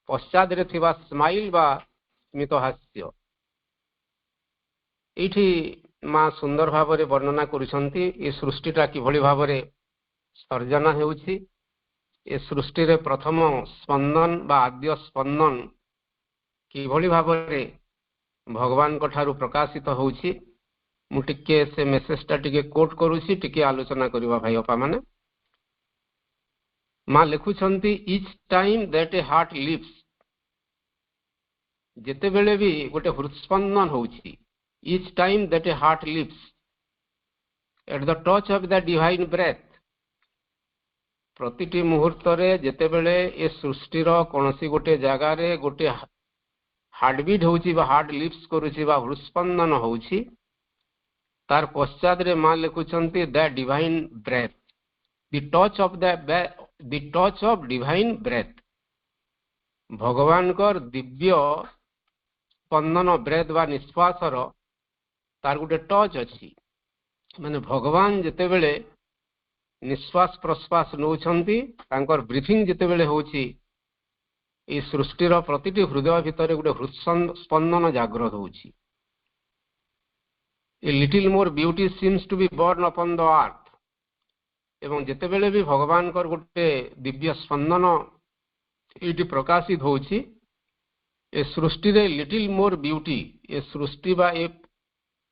ପଶ୍ଚାଦରେ ଥିବା ସ୍ମାଇଲ ବା ସ୍ମିତ ହାସ୍ୟ। ଏଇଠି ମା ସୁନ୍ଦର ଭାବରେ ବର୍ଣ୍ଣନା କରୁଛନ୍ତି ଏ ସୃଷ୍ଟିଟା କିଭଳି ଭାବରେ ସର୍ଜନା ହେଉଛି। ଏ ସୃଷ୍ଟିରେ ପ୍ରଥମ ସ୍ପନ୍ଦନ ବା ଆଦ୍ୟ ସ୍ପନ୍ଦନ କିଭଳି ଭାବରେ ଭଗବାନଙ୍କ ଠାରୁ ପ୍ରକାଶିତ ହେଉଛି। ମୁଁ ଟିକେ ସେ ମେସେଜଟା ଟିକେ କୋଟ୍ କରୁଛି, ଟିକେ ଆଲୋଚନା କରିବା ଭାଇ ଅପା ମାନେ। ମା ଲେଖୁଛନ୍ତି each time that a heart lives, ଯେତେବେଳେ ବି ଗୋଟେ ହୃତ୍ସ୍ପନ୍ଦନ ହେଉଛି, each time that a heart lives at the touch of the divine breath, ପ୍ରତିଟି ମୁହୂର୍ତ୍ତରେ ଯେତେବେଳେ ଏ ସୃଷ୍ଟିର କୌଣସି ଗୋଟେ ଜାଗାରେ ଗୋଟେ ହାର୍ଟବିଟ୍ ହେଉଛି ବା ହାର୍ଟ ଲିପ୍ସ କରୁଛି ବା ହୃତ୍ସ୍ପନ୍ଦନ ହେଉଛି, ତାର ପଶ୍ଚାତରେ ମା ଲେଖୁଛନ୍ତି ଦ divine breath, the touch of divine breath, ଭଗବାନଙ୍କର ଦିବ୍ୟ ସ୍ପନ୍ଦନ ବ୍ରେଥ୍ ବା ନିଶ୍ୱାସର ତାର ଗୋଟେ ଟଚ୍ ଅଛି। ମାନେ ଭଗବାନ ଯେତେବେଳେ ନିଶ୍ୱାସ ପ୍ରଶ୍ୱାସ ନେଉଛନ୍ତି, ତାଙ୍କର ବ୍ରିଥିଂ ଯେତେବେଳେ ହେଉଛି, এই ସୃଷ୍ଟିର ପ୍ରତିଟି ହୃଦୟ ଭିତରେ ଗୋଟେ ହୃତ୍ସ୍ପନ୍ଦନ ଜାଗ୍ରତ ହେଉଛି। A little more beauty seems to be born upon the earth, ଏବଂ ଯେତେବେଳେ ବି ଭଗବାନଙ୍କର ଗୋଟେ ଦିବ୍ୟ ସ୍ପନ୍ଦନ ଏଇଠି ପ୍ରକାଶିତ ହେଉଛି, ଏ ସୃଷ୍ଟିରେ ଲିଟିଲ୍ ମୋର୍ ବିୟୁଟି, ଏ ସୃଷ୍ଟି ବା ଏ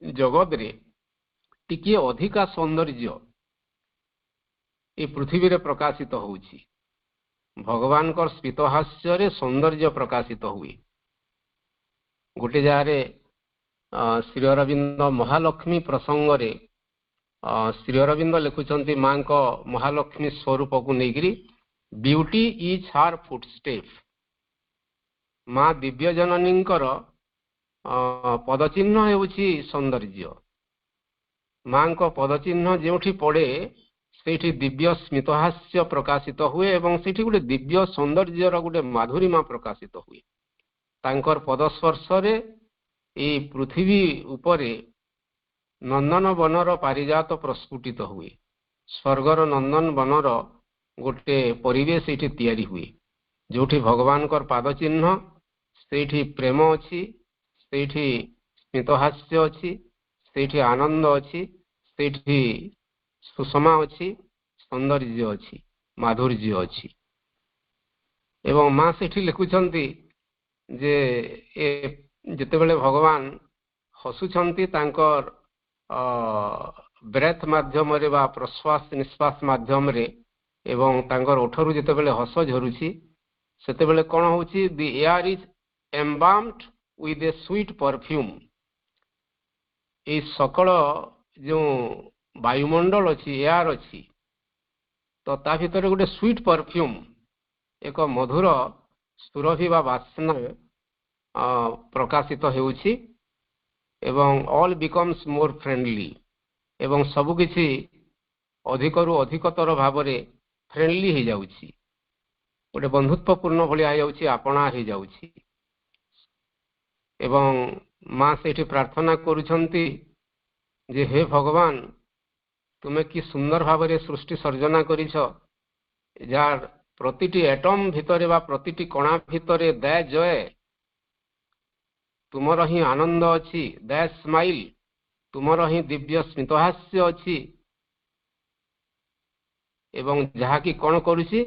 ଜଗତରେ ଟିକିଏ ଅଧିକା ସୌନ୍ଦର୍ଯ୍ୟ ଏ ପୃଥିବୀରେ ପ୍ରକାଶିତ ହେଉଛି। ଭଗବାନଙ୍କର ସ୍ମିତହାସ୍ୟରେ ସୌନ୍ଦର୍ଯ୍ୟ ପ୍ରକାଶିତ ହୁଏ। ଗୋଟେ ଜାଗାରେ ଶ୍ରୀ ଅରବିନ୍ଦ ମହାଲକ୍ଷ୍ମୀ ପ୍ରସଙ୍ଗରେ ଶ୍ରୀ ଅରବିନ୍ଦ ଲେଖୁଛନ୍ତି ମାଙ୍କ ମହାଲକ୍ଷ୍ମୀ ସ୍ୱରୂପକୁ ନେଇକରି, ବିୟୁଟି ଇଜ୍ ହାର୍ ଫୁଟଷ୍ଟେପ୍, ମା ଦିବ୍ୟ ଜନନୀଙ୍କର ପଦଚିହ୍ନ ହେଉଛି ସୌନ୍ଦର୍ଯ୍ୟ। ମାଙ୍କ ପଦଚିହ୍ନ ଯେଉଁଠି ପଡ଼େ ସେଇଠି ଦିବ୍ୟ ସ୍ମିତହାସ୍ୟ ପ୍ରକାଶିତ ହୁଏ ଏବଂ ସେଇଠି ଗୋଟେ ଦିବ୍ୟ ସୌନ୍ଦର୍ଯ୍ୟର ଗୋଟେ ମାଧୁରୀମା ପ୍ରକାଶିତ ହୁଏ। ତାଙ୍କର ପଦସ୍ପର୍ଶରେ ଏଇ ପୃଥିବୀ ଉପରେ ନନ୍ଦନ ବନର ପାରିଜାତ ପ୍ରସ୍ଫୁଟିତ ହୁଏ। ସ୍ୱର୍ଗର ନନ୍ଦନ ବନର ଗୋଟେ ପରିବେଶ ଏଇଠି ତିଆରି ହୁଏ, ଯୋଉଠି ଭଗବାନଙ୍କର ପାଦଚିହ୍ନ, ସେଇଠି ପ୍ରେମ ଅଛି, ସେଇଠି ସ୍ମିତହାସ୍ୟ ଅଛି, ସେଇଠି ଆନନ୍ଦ ଅଛି, ସେଇଠି ସୁଷମା ଅଛି, ସୌନ୍ଦର୍ଯ୍ୟ ଅଛି, ମାଧୁର୍ଯ୍ୟ ଅଛି। ଏବଂ ମା ସେଠି ଲେଖୁଛନ୍ତି ଯେ ଏ ଯେତେବେଳେ ଭଗବାନ ହସୁଛନ୍ତି, ତାଙ୍କର ବ୍ରେଥ୍ ମାଧ୍ୟମରେ ବା ପ୍ରଶ୍ୱାସ ନିଶ୍ୱାସ ମାଧ୍ୟମରେ, ଏବଂ ତାଙ୍କର ଓଠରୁ ଯେତେବେଳେ ହସ ଝରୁଛି, ସେତେବେଳେ କ'ଣ ହେଉଛି, the air is embalmed with a sweet perfume. ଏଇ ସକଳ ଯେଉଁ ବାୟୁମଣ୍ଡଳ ଅଛି, ଏୟାର ଅଛି, ତ ତା ଭିତରେ ଗୋଟେ ସୁଇଟ୍ ପରଫ୍ୟୁମ୍, ଏକ ମଧୁର ସୁରଭି ବା ବାସ୍ନା ପ୍ରକାଶିତ ହେଉଛି ଏବଂ ଅଲ୍ ବିକମ୍ସ ମୋର୍ ଫ୍ରେଣ୍ଡଲି, ଏବଂ ସବୁକିଛି ଅଧିକରୁ ଅଧିକତର ଭାବରେ ଫ୍ରେଣ୍ଡଲି ହେଇଯାଉଛି, ଗୋଟେ ବନ୍ଧୁତ୍ୱପୂର୍ଣ୍ଣ ଭଳିଆ ହେଇଯାଉଛି, ଆପଣା ହେଇଯାଉଛି। ଏବଂ ମା ସେଇଠି ପ୍ରାର୍ଥନା କରୁଛନ୍ତି ଯେ ହେ ଭଗବାନ, ତୁମେ କି ସୁନ୍ଦର ଭାବରେ ସୃଷ୍ଟି ସର୍ଜନା କରିଛ, ଯାହାର ପ୍ରତିଟି ଏଟମ୍ ଭିତରେ ବା ପ୍ରତିଟି କଣା ଭିତରେ ଦୟା ଜୟ, ତୁମର ହିଁ ଆନନ୍ଦ ଅଛି, ଦୟା ସ୍ମାଇଲ, ତୁମର ହିଁ ଦିବ୍ୟ ସ୍ମିତହାସ୍ୟ ଅଛି, ଏବଂ ଯାହାକି କ'ଣ କରୁଛି,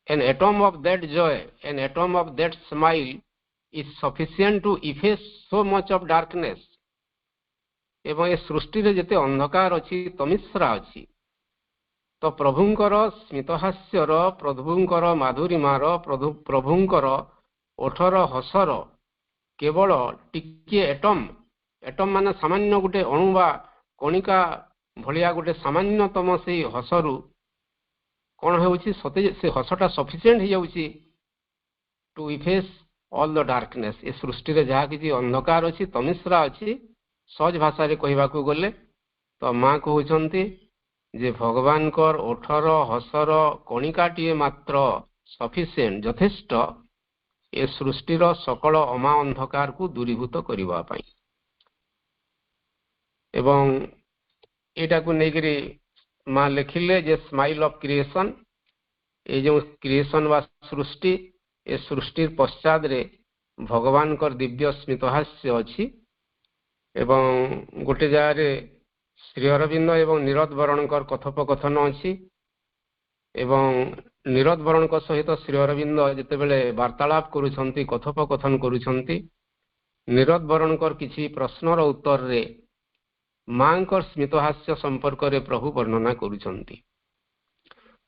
an atom of that joy, an atom of that smile is sufficient to efface so much of darkness। ଏବଂ ଏ ସୃଷ୍ଟିରେ ଯେତେ ଅନ୍ଧକାର ଅଛି, ତମିଶ୍ରା ଅଛି, ତ ପ୍ରଭୁଙ୍କର ସ୍ମିତହାସ୍ୟର, ପ୍ରଭୁଙ୍କର ମାଧୁରୀମାର, ପ୍ରଭୁଙ୍କର ଓଠର ହସର କେବଳ ଟିକିଏ ଏଟମ୍, ଏଟମ୍ ମାନେ ସାମାନ୍ୟ ଗୋଟେ ଅଣୁ ବା କଣିକା ଭଳିଆ ଗୋଟେ ସାମାନ୍ୟତମ ସେଇ ହସରୁ କ'ଣ ହେଉଛି, ସତେ ସେ ହସଟା ସଫିସିଏଣ୍ଟ ହେଇଯାଉଛି ଟୁ ଇଫେସ୍ ଅଲ୍ ଦ ଡାର୍କନେସ୍। ଏ ସୃଷ୍ଟିରେ ଯାହା କିଛି ଅନ୍ଧକାର ଅଛି, ତମିଶ୍ରା ଅଛି, ସହଜ ଭାଷାରେ କହିବାକୁ ଗଲେ ତ ମା କହୁଛନ୍ତି ଯେ ଭଗବାନଙ୍କର ଓଠର ହସର କଣିକାଟିଏ ମାତ୍ର ସଫିସିଏଣ୍ଟ, ଯଥେଷ୍ଟ ଏ ସୃଷ୍ଟିର ସକଳ ଅମା ଅନ୍ଧକାରକୁ ଦୂରୀଭୂତ କରିବା ପାଇଁ। ଏବଂ ଏଇଟାକୁ ନେଇକରି ମା ଲେଖିଲେ ଯେ ସ୍ମାଇଲ୍ ଅଫ୍ କ୍ରିଏସନ୍, ଏଇ ଯେଉଁ କ୍ରିଏସନ୍ ବା ସୃଷ୍ଟି, ए सृष्टि पश्चात रे भगवान कर दिव्य स्मितहास्य अच्छी एवं गोटे जगह श्री अरविंद एवं नीरद वरण कथोपकथन अच्छी एवं नीरद वरण सहित श्री अरविंद जितेबले वार्तालाप करुछंती कथोपकथन करुछंती नीरद वरण किछि प्रश्नर उत्तर रे मां स्मितहास्य संपर्क रे प्रभु वर्णना करुछंती।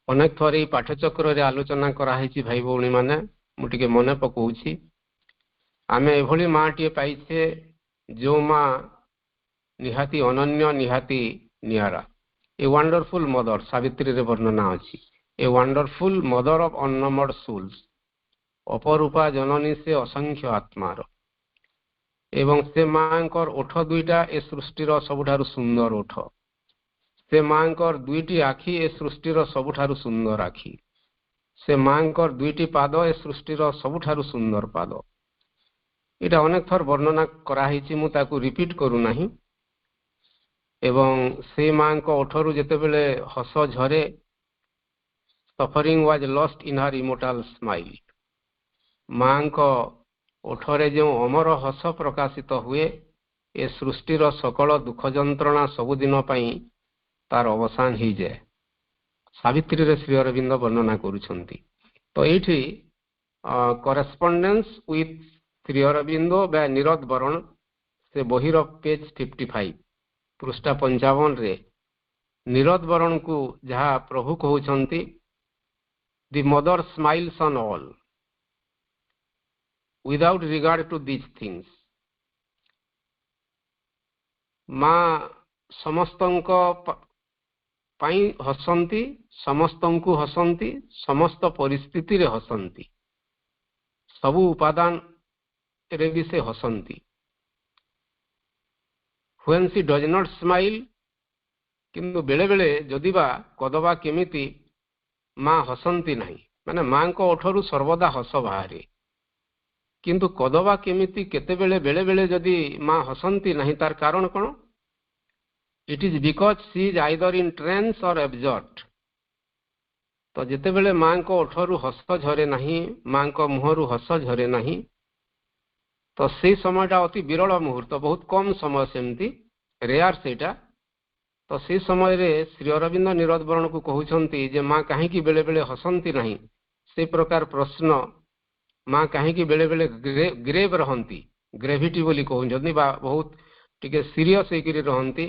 अनेक थर ये पाठचक्र रे आलोचना कराई भाई भौणी माने मुझे मन पकाउछि आमे एभली माँ टीए पाइछे जो माँ निहाती अनन्य निहाती नियारा ए वंडरफुल मदर सावित्री रे वर्णना अछि a wonderful mother of unnumbered souls अपरूपा जननी से असंख्य आत्मार एवं से मांकर ओठ दुईटा ए सृष्टिर सबुठारु सुंदर ओठ से मांकर दुईटी आखि ए सृष्टिर सबुठारु सुंदर आखि से मांकर दुईटी पाद ए सृष्टिर सबुठारु सुंदर पाद इटा अनेक थर वर्णना कराही मु ताकू रिपीट करू नाही एवं से मां को ओठरू जेतेबेले हस झरे suffering was lost in her immortal smile मां को ओठरे जो अमर हस प्रकाशित हुए ए सृष्टिर सकल दुख जंत्रणा सबुदिन पई तार अवसान ही जाए सावित्री रे श्री अरविंद वर्णना करुछंती। तो एठी करेस्पोंडेंस विथ श्री अरविंद बा नीरद वरण से बहिर पेज 55 पृष्ठा 55 रे नीरद वरण को जहाँ प्रभु कहउछंती the mother smiles on all without regard to these things माँ समस्तंक पाई हसंती समस्तंकु हसंती समस्त परिस्थिति रे हसंती सबु उपादान रे भी से हसंती when she does not smile किंतु बेले बेले जदि बा कदबा केमिति माँ हसंती नहीं माने मां को ओठरू सर्वदा हस बाहरे किंतु कदबा केमिति केते बेले बेले बेले जदि माँ हसंती नहीं तार कारण कौन it is because she is either in trance or absorbed. तो जिते बेले मां को ओठरू हस झरे नहीं मां को मुहरु हस झरे नहीं तो से समयटा अति विरल मुहूर्त बहुत कम समय सेमती रेयर सेटा तो से समय रे श्री अरविंद नीरद वरण को कहउछंती जे मां काहे बेले बेले हसंती नहीं से प्रकार प्रश्न मां काहे बेले बेले ग्रेव रहंती ग्रेविटी बोली कहउछंती बा बहुत टिके सीरियस हेकरी रहंती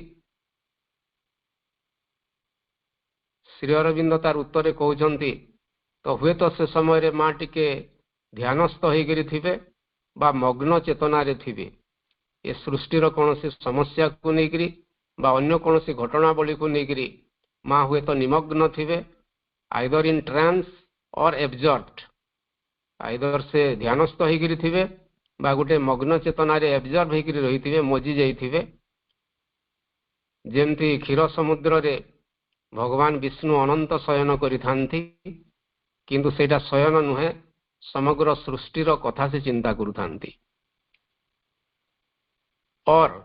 श्री अरविंद तार उत्तर कहउछंती तो हुए तो से समय रे मां टिके ध्यानस्थ हेकरी थिबे बा मग्न चेतना रे थिबे ए सृष्टिर कौन सी समस्या को लेकरी बा अन्य कौन सी घटनावली को लेकरी माँ हुए तो निमग्न थिबे आइदर इन ट्रांस और एब्जॉर्ब्ड आइदर से ध्यानस्थ होकर थिबे बा गोटे मग्न चेतना रे एब्जॉर्ब होकर रही थिबे मजी जाइथिबे जेमती क्षीर समुद्र रे भगवान विष्णु अनंत शयन करिथांती किंतु सेटा शयन नुहे समग्र सृष्टिर कथा से चिंता करुथांती और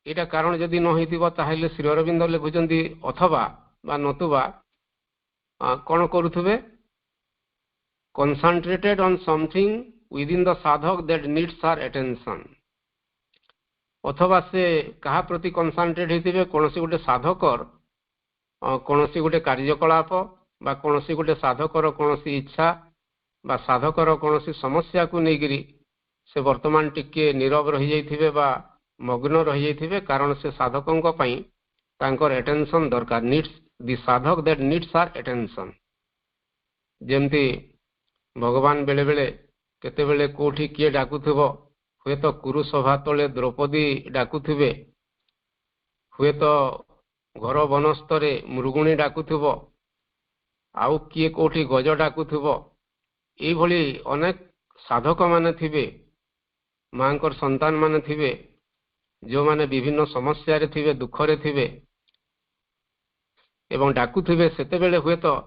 एटा कारण जदि न होइथिबो ताहेले श्री अरविंद लिखुचंती अथवा बा नतुबा कोन करूथबे concentrated on something within the sadhak that needs our attention अथवा से कहा प्रति कंसंट्रेट होइथिबे कोनसी गोटे साधकर कोनसी गोटे कार्यकलाप बा कोनसी गोटे साधकर कोनसी इच्छा बा साधकर कोनसी समस्या को लेकरी से वर्तमान टिके नीरव रही जाइथिबे बा मग्न रही जाइथिबे कारण से साधकों पई तांकर अटेंशन दरकार नीड्स द साधक दैट नीड्स आर अटेंशन जेमती भगवान बेले बेले केते बेले कोठी किए डाकुथबो हुए तो कुरु सभा तले द्रौपदी डाकुथिबे हुए तो घर बनस्तरे मृगुणी डाकुथबो आउ किए कोठी गज डाकुथबो एई भली अनेक साधक माने थिबे मांकर संतान माने थिबे जो माने विभिन्न समस्या रे थिबे दुख रे थिबे एवं डाकुथिबे सेते बेले हुए तो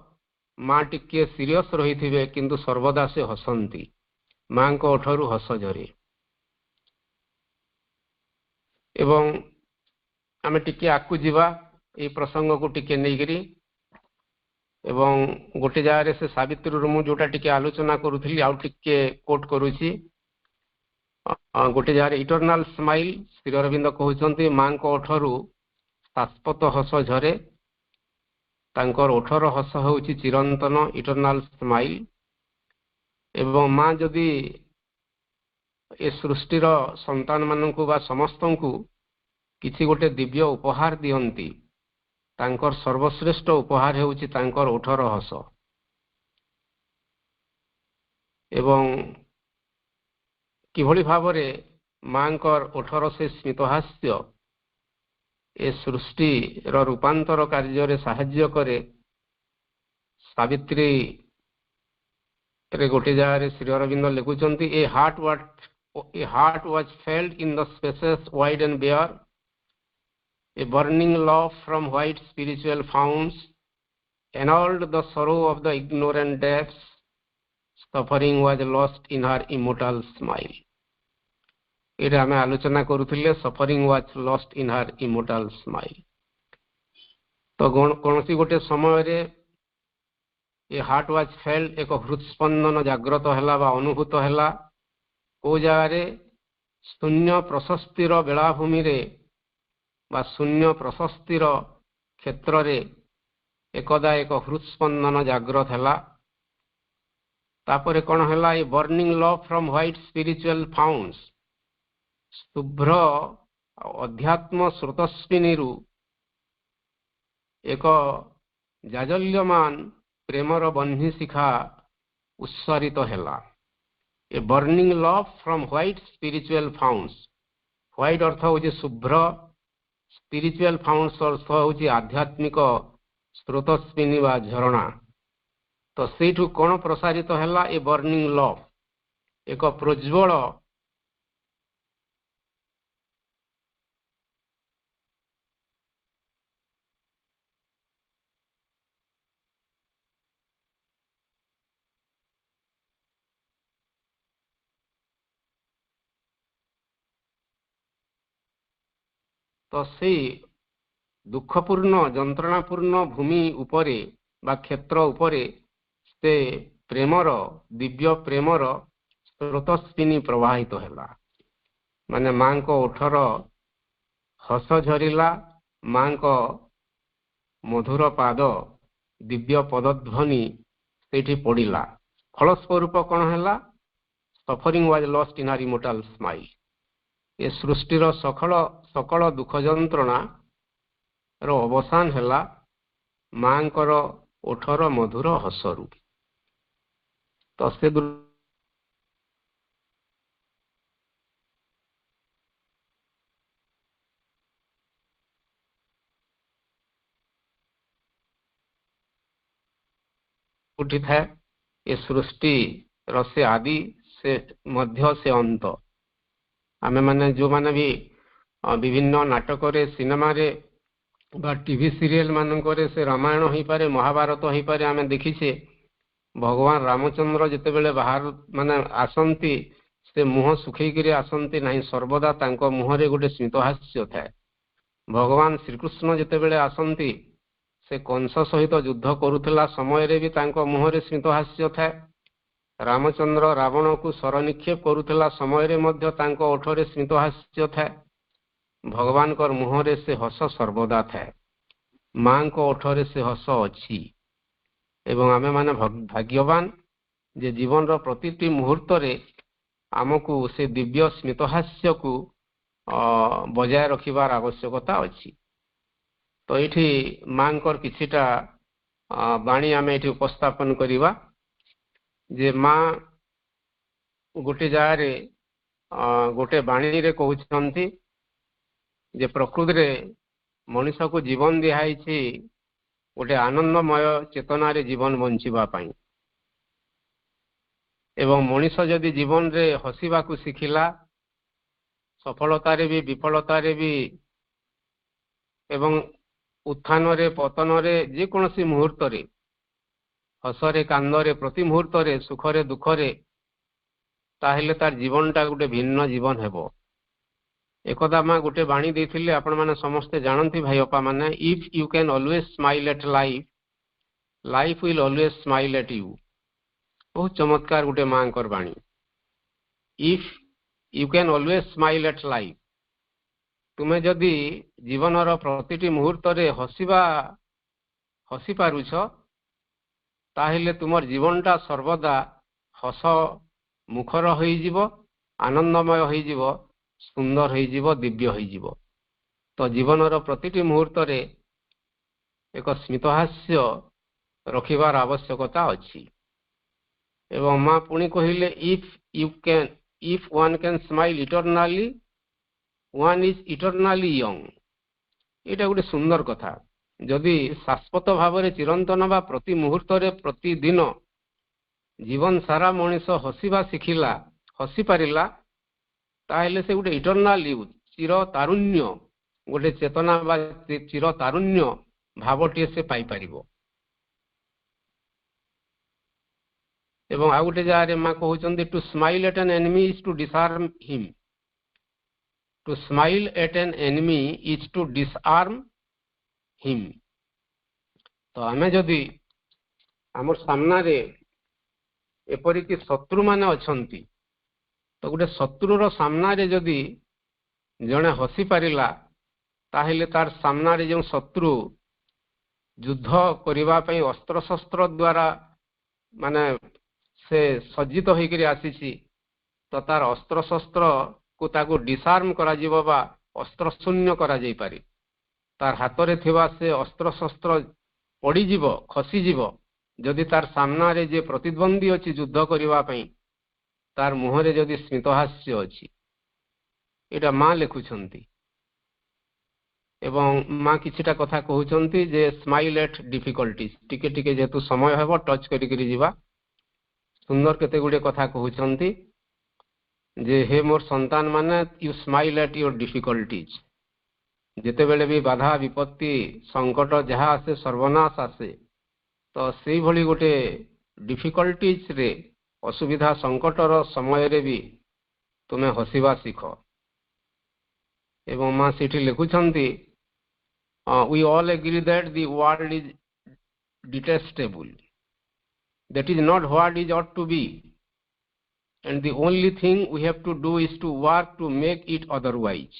मां टिके सीरियस रही थिबे किंतु सर्वदा से हसंती मां को ओठरू हस झरे एवं आमे टिके आकु जीवा ए प्रसंग को टिके नै करी ଏବଂ ଗୋଟେ ଜାଗାରେ ସେ ସାବିତ୍ରୀରୁ ମୁଁ ଯୋଉଟା ଟିକେ ଆଲୋଚନା କରୁଥିଲି ଆଉ ଟିକେ କୋଟ୍ କରୁଛି। ଗୋଟେ ଜାଗାରେ ଇଟର୍ନାଲ ସ୍ମାଇଲ ଶ୍ରୀ ଅରବିନ୍ଦ କହୁଛନ୍ତି ମାଙ୍କ ଓଠରୁ ଶାଶ୍ୱତ ହସ ଝରେ, ତାଙ୍କର ଓଠର ହସ ହେଉଛି ଚିରନ୍ତନ ଇଟର୍ନାଲ ସ୍ମାଇଲ। ଏବଂ ମା ଯଦି ଏ ସୃଷ୍ଟିର ସନ୍ତାନ ମାନଙ୍କୁ ବା ସମସ୍ତଙ୍କୁ କିଛି ଗୋଟେ ଦିବ୍ୟ ଉପହାର ଦିଅନ୍ତି, ତାଙ୍କର ସର୍ବଶ୍ରେଷ୍ଠ ଉପହାର ହେଉଛି ତାଙ୍କର ଓଠର ହସ। ଏବଂ କିଭଳି ଭାବରେ ମାଙ୍କର ଓଠର ସେ ସ୍ମିତହାସ୍ୟ ଏ ସୃଷ୍ଟିର ରୂପାନ୍ତର କାର୍ଯ୍ୟରେ ସାହାଯ୍ୟ କରେ। ସାବିତ୍ରୀ ରେ ଗୋଟେ ଜାଗାରେ ଶ୍ରୀ ଅରବିନ୍ଦ ଲେଖୁଛନ୍ତି, ଏ heart was felt in the spaces wide and bare, a burning love from white spiritual founts annulled the sorrow of the ignorant depths, suffering was lost in her immortal smile। ଏଇଟା ଆମେ ଆଲୋଚନା କରୁଥିଲେ, suffering was lost in her immortal smile। ତ କୌଣସି ଗୋଟେ ସମୟରେ ଏ heart was felt ଏକ ହୃତ୍ସ୍ପନ୍ଦନ ଜାଗ୍ରତ ହେଲା ବା ଅନୁଭୂତ ହେଲା। କୋଉ ଜାଗାରେ? ଶୂନ୍ୟ ପ୍ରଶସ୍ତିର ବେଳାଭୂମିରେ ବା ଶୂନ୍ୟ ପ୍ରଶସ୍ତିର କ୍ଷେତ୍ରରେ ଏକଦା ଏକ ହୃତ୍ସ୍ପନ୍ଦନ ଜାଗ୍ରତ ହେଲା। ତାପରେ କ'ଣ ହେଲା? A burning love from white spiritual founts, ଶୁଭ୍ର ଅଧ୍ୟାତ୍ମ ସ୍ରୋତସ୍ୱିନୀରୁ ଏକ ଜାଜଲ୍ୟମାନ ପ୍ରେମର ବହ୍ନି ଶିଖା ଉତ୍ସରିତ ହେଲା। A burning love from white spiritual founts, white ଅର୍ଥ ହେଉଛି ଶୁଭ୍ର, ସ୍ପିରିଚୁଆଲ ଫାଉଣ୍ଟସ୍ ଅର୍ଥ ହେଉଛି ଆଧ୍ୟାତ୍ମିକ ସ୍ରୋତସ୍ୱିନୀ ବା ଝରଣା। ତ ସେଇଠୁ କ'ଣ ପ୍ରସାରିତ ହେଲା? ଏ ବର୍ଣ୍ଣିଂ ଲଭ୍, ଏକ ପ୍ରୋଜ୍ୱଳ ତ ସେଇ ଦୁଃଖପୂର୍ଣ୍ଣ ଯନ୍ତ୍ରଣାପୂର୍ଣ୍ଣ ଭୂମି ଉପରେ ବା କ୍ଷେତ୍ର ଉପରେ ସେ ପ୍ରେମର, ଦିବ୍ୟ ପ୍ରେମର ସ୍ରୋତସ୍ୱିନୀ ପ୍ରବାହିତ ହେଲା। ମାନେ ମାଙ୍କ ଓଠର ହସ ଝରିଲା, ମାଙ୍କ ମଧୁର ପାଦ, ଦିବ୍ୟ ପଦଧ୍ୱନି ସେଇଠି ପଡ଼ିଲା। ଫଳସ୍ୱରୂପ କ'ଣ ହେଲା? Suffering was lost in her immortal smile. ଏ ସୃଷ୍ଟିର ସକଳ ଦୁଃଖ ଯନ୍ତ୍ରଣାର ଅବସାନ ହେଲା ମାଙ୍କର ଓଠର ମଧୁର ହସରୁ। ତ ସେ ଉଠିଥାଏ। ଏ ସୃଷ୍ଟିର ସେ ଆଦି, ସେ ମଧ୍ୟ ସେ ଅନ୍ତ। ଆମେମାନେ ଯେଉଁମାନେ ବି ବିଭିନ୍ନ ନାଟକରେ, ସିନେମାରେ ବା ଟିଭି ସିରିଏଲ ମାନଙ୍କରେ ସେ ରାମାୟଣ ହେଇପାରେ, ମହାଭାରତ ହେଇପାରେ, ଆମେ ଦେଖିଛେ ଭଗବାନ ରାମଚନ୍ଦ୍ର ଯେତେବେଳେ ଆସନ୍ତି, ସେ ମୁହଁ ଶୁଖେଇକିରି ଆସନ୍ତି ନାହିଁ, ସର୍ବଦା ତାଙ୍କ ମୁହଁରେ ଗୋଟେ ସ୍ମିତହାସ୍ୟ ଥାଏ। ଭଗବାନ ଶ୍ରୀକୃଷ୍ଣ ଯେତେବେଳେ ଆସନ୍ତି, ସେ କଂସ ସହିତ ଯୁଦ୍ଧ କରୁଥିଲା ସମୟରେ ବି ତାଙ୍କ ମୁହଁରେ ସ୍ମିତହାସ୍ୟ ଥାଏ। ରାମଚନ୍ଦ୍ର ରାବଣକୁ ଶର ନିକ୍ଷେପ କରୁଥିଲା ସମୟରେ ମଧ୍ୟ ତାଙ୍କ ଓଠରେ ସ୍ମିତହାସ୍ୟ ଥାଏ। ଭଗବାନଙ୍କର ମୁହଁରେ ସେ ହସ ସର୍ବଦା ଥାଏ। ମାଙ୍କ ଓଠରେ ସେ ହସ ଅଛି। ଏବଂ ଆମେମାନେ ଭାଗ୍ୟବାନ ଯେ ଜୀବନର ପ୍ରତିଟି ମୁହୂର୍ତ୍ତରେ ଆମକୁ ସେ ଦିବ୍ୟ ସ୍ମିତହାସ୍ୟକୁ ବଜାୟ ରଖିବାର ଆବଶ୍ୟକତା ଅଛି। ତ ଏଇଠି ମାଙ୍କର କିଛିଟା ବାଣୀ ଆମେ ଏଠି ଉପସ୍ଥାପନ କରିବା ଯେ ମା ଗୋଟେ ଜାଗାରେ ଗୋଟେ ବାଣୀରେ କହୁଛନ୍ତି ଯେ ପ୍ରକୃତିରେ ମଣିଷକୁ ଜୀବନ ଦିଆହେଇଛି ଗୋଟେ ଆନନ୍ଦମୟ ଚେତନାରେ ଜୀବନ ବଞ୍ଚିବା ପାଇଁ। ଏବଂ ମଣିଷ ଯଦି ଜୀବନରେ ହସିବାକୁ ଶିଖିଲା, ସଫଳତାରେ ବି ବିଫଳତାରେ ବି ଏବଂ ଉତ୍ଥାନରେ ପତନରେ ଯେକୌଣସି ମୁହୂର୍ତ୍ତରେ, ହସରେ କାନ୍ଦରେ, ପ୍ରତି ମୁହୂର୍ତ୍ତରେ, ସୁଖରେ ଦୁଃଖରେ, ତାହେଲେ ତାର ଜୀବନଟା ଗୋଟେ ଭିନ୍ନ ଜୀବନ ହେବ। एकदा माँ गोटे बाणी देथिले, आपण माने समस्ते जानती भाई अपा माने, if you can always smile at life life will always smile at you. ବହୁତ ଚମତ୍କାର ଗୋଟେ ମାଙ୍କର ବାଣୀ। If you can always smile at life, ତୁମେ ଯଦି ଜୀବନର ପ୍ରତିଟି ମୁହୂର୍ତ୍ତରେ ହସି ପାରୁଛ, ତାହେଲେ ତୁମର ଜୀବନଟା ସର୍ବଦା ହସ ମୁଖର ହୋଇଯିବ, ଆନନ୍ଦମୟ ହୋଇଯିବ, ସୁନ୍ଦର ହୋଇଯିବ, ଦିବ୍ୟ ହୋଇଯିବ। ତ ଜୀବନର ପ୍ରତିଟି ମୁହୂର୍ତ୍ତରେ ଏକ ସ୍ମିତହାସ୍ୟ ରଖିବାର ଆବଶ୍ୟକତା ଅଛି। ଏବଂ ମା ପୁଣି କହିଲେ, if one can smile eternally, one is eternally young. ଏଇଟା ଗୋଟେ ସୁନ୍ଦର କଥା। ଯଦି ଶାଶ୍ୱତ ଭାବରେ ଚିରନ୍ତନ ବା ପ୍ରତି ମୁହୂର୍ତ୍ତରେ ପ୍ରତିଦିନ ଜୀବନ ସାରା ମଣିଷ ହସିବା ଶିଖିଲା, ହସିପାରିଲା, ତାହେଲେ ସେ ଗୋଟେ ଇଟର୍ନାଲ ୟୁଥ୍, ଚିର ତାରୁଣ୍ୟ, ଗୋଟେ ଚେତନା ବା ଚିର ତାରୁଣ୍ୟ ଭାବଟିଏ ସେ ପାଇପାରିବ। ଏବଂ ଆଉ ଗୋଟେ ଜାଗାରେ ମା କହୁଛନ୍ତି, to smile at an enemy is to disarm him. To smile at an enemy is to disarm him. ତ ଆମେ ଯଦି ଆମର ସାମ୍ନାରେ ଏପରିକି ଶତ୍ରୁମାନେ ଅଛନ୍ତି, ତ ଗୋଟେ ଶତ୍ରୁର ସାମ୍ନାରେ ଯଦି ଜଣେ ହସି ପାରିଲା, ତାହେଲେ ତାର ସାମ୍ନାରେ ଯେଉଁ ଶତ୍ରୁ ଯୁଦ୍ଧ କରିବା ପାଇଁ ଅସ୍ତ୍ରଶସ୍ତ୍ର ଦ୍ୱାରା ମାନେ ସେ ସଜ୍ଜିତ ହୋଇକରି ଆସିଛି, ତ ତାର ଅସ୍ତ୍ରଶସ୍ତ୍ରକୁ ତାକୁ ଡିସଆର୍ମ କରାଯିବ ବା ଅସ୍ତ୍ରଶୂନ୍ୟ କରାଯାଇପାରେ। ତାର ହାତରେ ଥିବା ସେ ଅସ୍ତ୍ରଶସ୍ତ୍ର ପଡ଼ିଯିବ, ଖସିଯିବ, ଯଦି ତାର ସାମ୍ନାରେ ଯେ ପ୍ରତିଦ୍ୱନ୍ଦ୍ୱୀ ଅଛି ଯୁଦ୍ଧ କରିବା ପାଇଁ, ତାର ମୁହଁରେ ଯଦି ସ୍ମିତହାସ୍ୟ ଅଛି। ଏଇଟା ମା ଲେଖୁଛନ୍ତି। ଏବଂ ମା କିଛିଟା କଥା କହୁଛନ୍ତି ଯେ ସ୍ମାଇଲ୍ ଏଟ୍ ଡିଫିକଲ୍ଟିଜ୍। ଟିକେ ଟିକେ ଯେହେତୁ ସମୟ ହେବ ଟଚ୍ କରିକିରି ଯିବା। ସୁନ୍ଦର କେତେ ଗୁଡ଼ିଏ କଥା କହୁଛନ୍ତି ଯେ ହେ ମୋର ସନ୍ତାନ ମାନେ, you smile at your difficulties. ଯେତେବେଳେ ବି ବାଧା ବିପତ୍ତି ସଙ୍କଟ ଯାହା ଆସେ, ସର୍ବନାଶ ଆସେ, ତ ସେଇଭଳି ଗୋଟେ ଡିଫିକଲ୍ଟିଜ୍ରେ, ଅସୁବିଧା ସଙ୍କଟର ସମୟରେ ବି ତୁମେ ହସିବା ଶିଖ। ଏବଂ ମା ସେଠି ଲେଖୁଛନ୍ତି, we all agree that the world is detestable. That is not what it ought to be. And the only thing we have to do is to work to make it otherwise.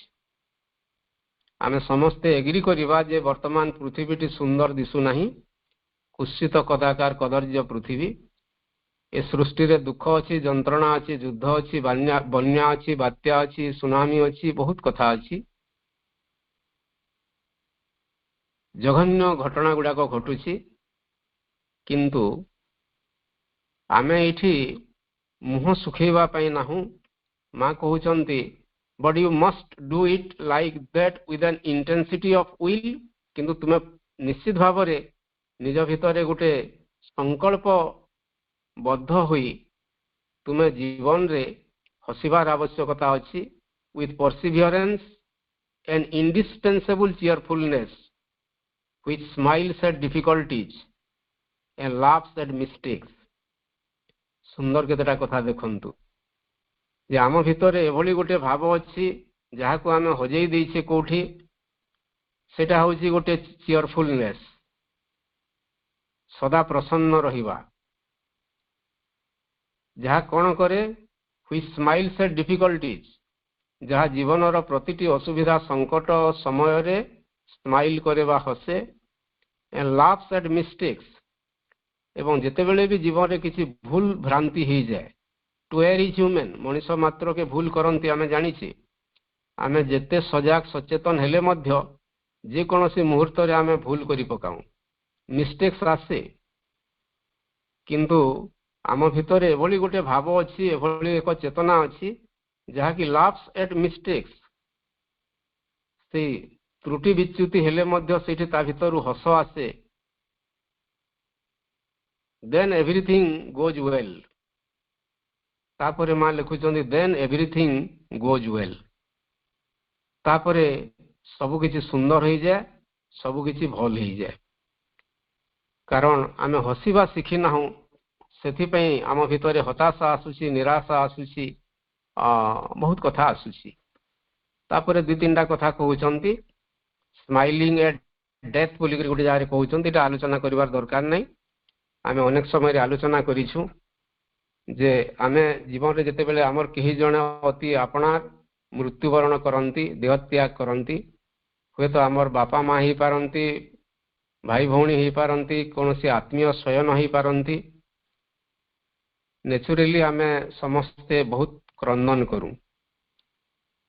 ଆମେ ସମସ୍ତେ agri କରିବା ଯେ ବର୍ତ୍ତମାନ ପୃଥିବୀଟି ସୁନ୍ଦର ଦିଶୁନାହିଁ, କୁତ୍ସିତ କଦାକାର କଦର୍ଯ୍ୟ ପୃଥିବୀ। ଏ ସୃଷ୍ଟିରେ ଦୁଃଖ ଅଛି, ଯନ୍ତ୍ରଣା ଅଛି, ଯୁଦ୍ଧ ଅଛି, ବନ୍ୟା ଅଛି, ବାତ୍ୟା ଅଛି, ସୁନାମି ଅଛି, ବହୁତ କଥା ଅଛି। ଜଘନ୍ୟ ଘଟଣା ଗୁଡ଼ାକ ଘଟୁଛି, କିନ୍ତୁ ଆମେ ଏଇଠି ମୁହଁ ଶୁଖେଇବା ପାଇଁ ନାହୁଁ। ମା କହୁଛନ୍ତି, but you must do it like that with an intensity of will. କିନ୍ତୁ ତୁମେ ନିଶ୍ଚିତ ଭାବରେ ନିଜ ଭିତରେ ଗୋଟେ ସଂକଳ୍ପବଦ୍ଧ ହୋଇ ତୁମେ ଜୀବନରେ ହସିବାର ଆବଶ୍ୟକତା ଅଛି। with perseverance and indispensable cheerfulness, which smiles at difficulties and laughs at mistakes. ସୁନ୍ଦର କେତେଟା କଥା ଦେଖନ୍ତୁ ଯେ ଆମ ଭିତରେ ଏଭଳି ଗୋଟେ ଭାବ ଅଛି ଯାହାକୁ ଆମେ ହଜେଇ ଦେଇଛେ କୋଉଠି। ସେଟା ହେଉଛି ଗୋଟେ ଚିୟରଫୁଲନେସ୍, ସଦା ପ୍ରସନ୍ନ ରହିବା, ଯାହା କ'ଣ କରେ, which smiles at difficulties, ଯାହା ଜୀବନର ପ୍ରତିଟି ଅସୁବିଧା ସଙ୍କଟ ସମୟରେ ସ୍ମାଇଲ୍ କରେ ବା ହସେ, and laughs at mistakes, ଏବଂ ଯେତେବେଳେ ବି ଜୀବନରେ କିଛି ଭୁଲ ଭ୍ରାନ୍ତି ହେଇଯାଏ, to err is human, ମଣିଷ ମାତ୍ରକେ ଭୁଲ କରନ୍ତି ଆମେ ଜାଣିଛେ। ଆମେ ଯେତେ ସଜାଗ ସଚେତନ ହେଲେ ମଧ୍ୟ ଯେକୌଣସି ମୁହୂର୍ତ୍ତରେ ଆମେ ଭୁଲ କରି ପକାଉ, ମିଷ୍ଟେକ୍ସ ଆସେ। କିନ୍ତୁ ଆମ ଭିତରେ ଏଭଳି ଗୋଟେ ଭାବ ଅଛି, ଏଭଳି ଏକ ଚେତନା ଅଛି ଯାହାକି laughs at mistakes। ସେଇ ତ୍ରୁଟି ବିଚ୍ୟୁତି ହେଲେ ମଧ୍ୟ ସେଇଠି ତା ଭିତରୁ ହସ ଆସେ। then everything goes well। ତାପରେ ମା ଲେଖୁଛନ୍ତି, then everything goes well। ତାପରେ ସବୁକିଛି ସୁନ୍ଦର ହେଇଯାଏ, ସବୁକିଛି ଭଲ ହେଇଯାଏ। କାରଣ ଆମେ ହସିବା ଶିଖିନାହୁଁ, ସେଥିପାଇଁ ଆମ ଭିତରେ ହତାଶା ଆସୁଛି, ନିରାଶା ଆସୁଛି, ବହୁତ କଥା ଆସୁଛି। ତାପରେ ଦୁଇ ତିନିଟା କଥା କହୁଛନ୍ତି, ସ୍ମାଇଲିଂ ଏଟ୍ ଡେଥ୍ ବୋଲିକରି ଗୋଟେ ଜାଗାରେ କହୁଛନ୍ତି। ଏଇଟା ଆଲୋଚନା କରିବାର ଦରକାର ନାହିଁ। आमे अनेक समय आलोचना करिछु जे आमे जीवन रे जते बेले हमर केही जण अति अपना मृत्युवरण करंती देह त्याग करंती हुए तो हमर बापा माँ ही पारंती भाई भौणी ही पारंती कौन आत्मीय स्वयं ही पारंती नेचुरली आमे समस्ते बहुत क्रंदन करूं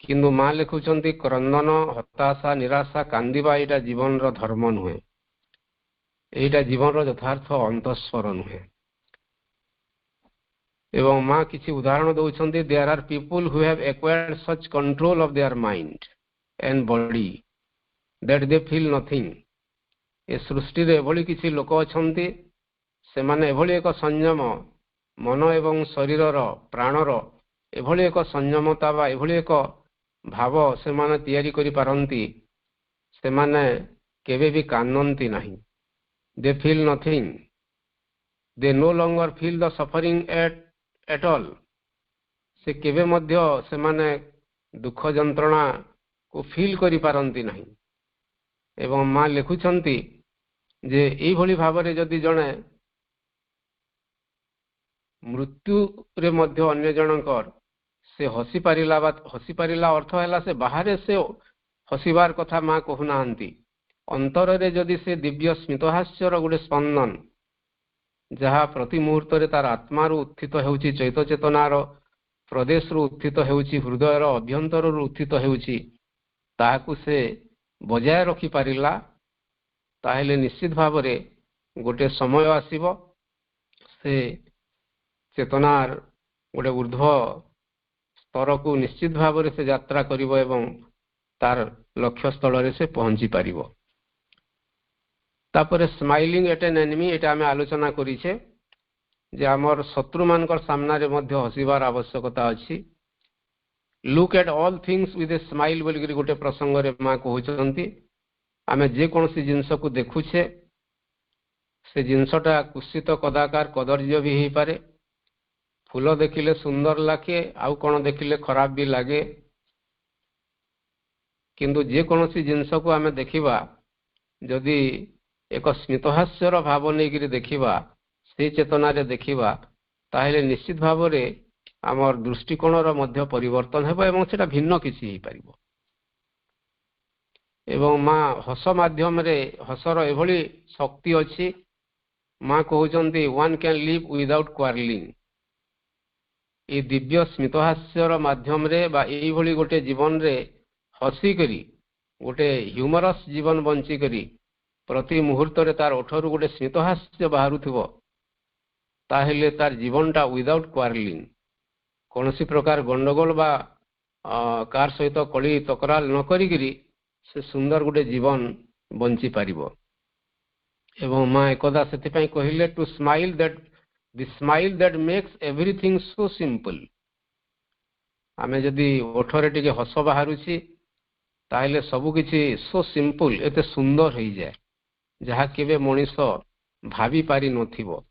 किंतु माँ लिखुचंती क्रंदन हताशा निराशा कांदिबा एटा जीवन रो धर्म नुहे एटा जीवन रो यथार्थ अंतस्वर नुहे एवं माँ किसी उदाहरण दौरान there are people who have acquired such control of their mind and body that they feel nothing ए सृष्टि रे एभली किसी लोक अछंती से माने एभली एक संयम मन एवं शरीर रो प्राण रो एभली एक संयमता बा एभली एक भाव से माने तैयारी करि पारंती से माने केबे भी कानंती नहीं दे feel nothing they know longer feel the suffering at all से केबे मध्य से माने दुख जंत्रणा को फील करि पारंती नहीं एवं माँ लिखुचंती जे एई भली भावरे जदि जणे मृत्यु रे मध्य अन्य जनकर से हसी पारिला अर्थ हैला से बाहर से हसीबार कथा माँ कहूनाहांती अंतर रे जदि से दिव्य स्मितहास्यर गोटे स्पंदन जहाँ प्रति मुहूर्त रे तार आत्मार उत्थित हेउची चैत चेतनार प्रदेश रु उत्थित हेउची हृदयर अभ्यंतर रु उत्थित हेउची ताहाकु से बजाय रखि पारिला ताहेले निश्चित भावरे गोटे समय आसीबो से चेतनार गोटे ऊर्ध्व स्तर को निश्चित भावरे से यात्रा करिवो एवं तार लक्ष्य स्थल रे से पहुंची पारिबो तापरे स्माइलिंग एट एन एनिमी एटा आमे आलोचना करिछे जे हमर शत्रु मानकर सामना रे मध्य हसीबार आवश्यकता अछि look at all things with a smile बोली गोटे प्रसंग रे माँ कहउचंती आमे जे कोनसी जिंस को देखुछे से जिंसटा कुशित कदाकार कदर्य भी ही पारे फूल देखिले सुंदर लागे आउ कोन देखिले खराब भी लागे किंतु जे कोनसी जिंस को आमे देखिबा जदि एक स्मितहास्यर भाव नहीं देखिबा से चेतना रे देखिबा ताहेले निश्चित भाव रे आमर दृष्टिकोण रो मध्य परिवर्तन हेबो एवं सेटा भिन्न किछि ही परिबो एवं माँ हस माध्यम रे हसर एभली शक्ति अछि माँ कहउचंती one can live without quarrelling ए दिव्य स्मितहास्यर माध्यम रे बा एई भली गोटे जीवन रे हसी करी गोटे ह्यूमरस जीवन बंची करी प्रति मुहूर्त रे तार ओठरू गोटे स्मितहास्य बाहरुथिबो ताहेले तार जीवनटा विदाउट क्वारलिंग कोनसी प्रकार गंडगोल बा कार सहित कली तकरार न करी से सुंदर गोटे जीवन बंची पारिबो एवं माँ एकदा सेति कहिले to smile that the smile that makes everything so simple आमे जदि ओठरे टिके हस बाहरुछि ताहेले सब किछि सो सिंपल एते सुंदर हो जाए जहाँ केबे मनीष भावी पारि नथिबो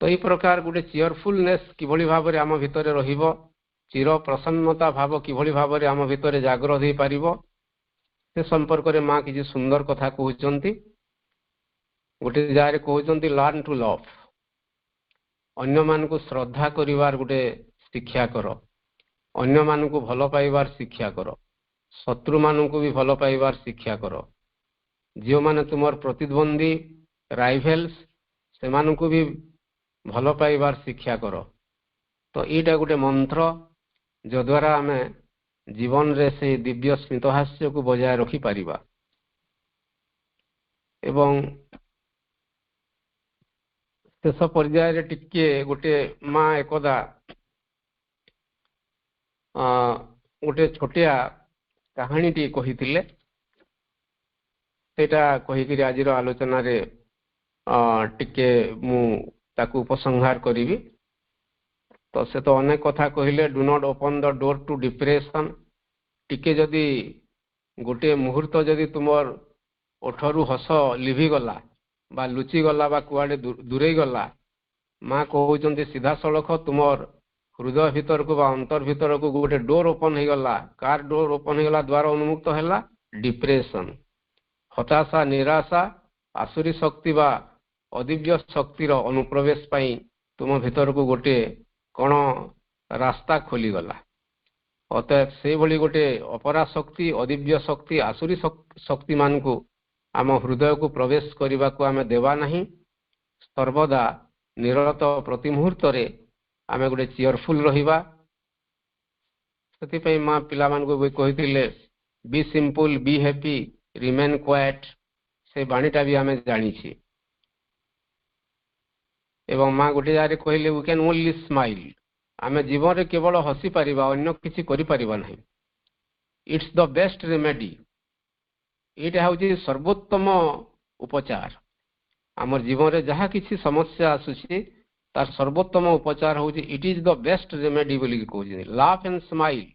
तो यही प्रकार गोटे चियरफुलनेस किभली भाबरे आम भितरे रहिबो चिर प्रसन्नता भाव किभली भाबरे आम भितरे जागृत हो पारिबो से संपर्क रे माँ किछि सुंदर कथा कहउचंती गोटे जारे कहउचंती लर्न टू लव अन्य मान को श्रद्धा करिवार गोटे शिक्षा कर अन्य मान को भल पाइबार शिक्षा कर शत्रु मान को भी भल पाइबार शिक्षा कर जो माने तुमर प्रतिद्वंदी राइवल्स से मान को भी भल पाइबार शिक्षा कर तो एटा गोटे मंत्र जो द्वारा आमे जीवन रे से दिव्य स्मितहास्य को बजाय रखि पारिबा एवं शेष पर्याय रे टिके गोटे माँ एकदा गोटे छोटिया कहानी टी कहिथिले सेटा कहिकरी आजिर आलोचना रे टिके मु ताकू उपसंहार करिवि तो से तो अनेक कथा कहिले do not open the door to depression टिके जदि गोटे मुहूर्त जदि तुमर ओठरू हस लिभि गला बा लुचि गला बा कुआडे दूरे गला माँ कहउचंती सीधा सड़क तुमर हृदय भीतर को बा अंतर भीतर को गोटे डोर ओपन हो गला कार डोर ओपन हो गला द्वार उन्मुक्त हैला डिप्रेशन हताशा निराशा आसुरी शक्ति बा ଅଦିବ୍ୟ ଶକ୍ତିର ଅନୁପ୍ରବେଶ ପାଇଁ ତୁମ ଭିତରକୁ ଗୋଟିଏ କ'ଣ ରାସ୍ତା ଖୋଲିଗଲା। ଅତଏବ ସେଇଭଳି ଗୋଟେ ଅପରା ଶକ୍ତି, ଅଦିବ୍ୟ ଶକ୍ତି, ଆସୁରୀ ଶକ୍ତିମାନଙ୍କୁ ଆମ ହୃଦୟକୁ ପ୍ରବେଶ କରିବାକୁ ଆମେ ଦେବା ନାହିଁ। ସର୍ବଦା ନିରତ ପ୍ରତି ମୁହୂର୍ତ୍ତରେ ଆମେ ଗୋଟେ ଚିୟରଫୁଲ ରହିବା। ସେଥିପାଇଁ ମା ପିଲାମାନଙ୍କୁ ବି କହିଥିଲେ ବି ସିମ୍ପଲ, ବି ହ୍ୟାପି, ରିମେନ୍ କ୍ୱାଏଟ୍। ସେ ବାଣୀଟା ବି ଆମେ ଜାଣିଛି। ଏବଂ ମା ଗୋଟେ ଜାଗାରେ କହିଲେ ୱି କ୍ୟାନ୍ ଓନ୍ଲି ସ୍ମାଇଲ୍। ଆମେ ଜୀବନରେ କେବଳ ହସିପାରିବା, ଅନ୍ୟ କିଛି କରିପାରିବା ନାହିଁ। It's the best remedy. ଏଇଟା ହେଉଛି ସର୍ବୋତ୍ତମ ଉପଚାର। ଆମର ଜୀବନରେ ଯାହା କିଛି ସମସ୍ୟା ଆସୁଛି ତାର ସର୍ବୋତ୍ତମ ଉପଚାର ହେଉଛି it is the best remedy ବୋଲିକି କହୁଛନ୍ତି। Laugh and smile.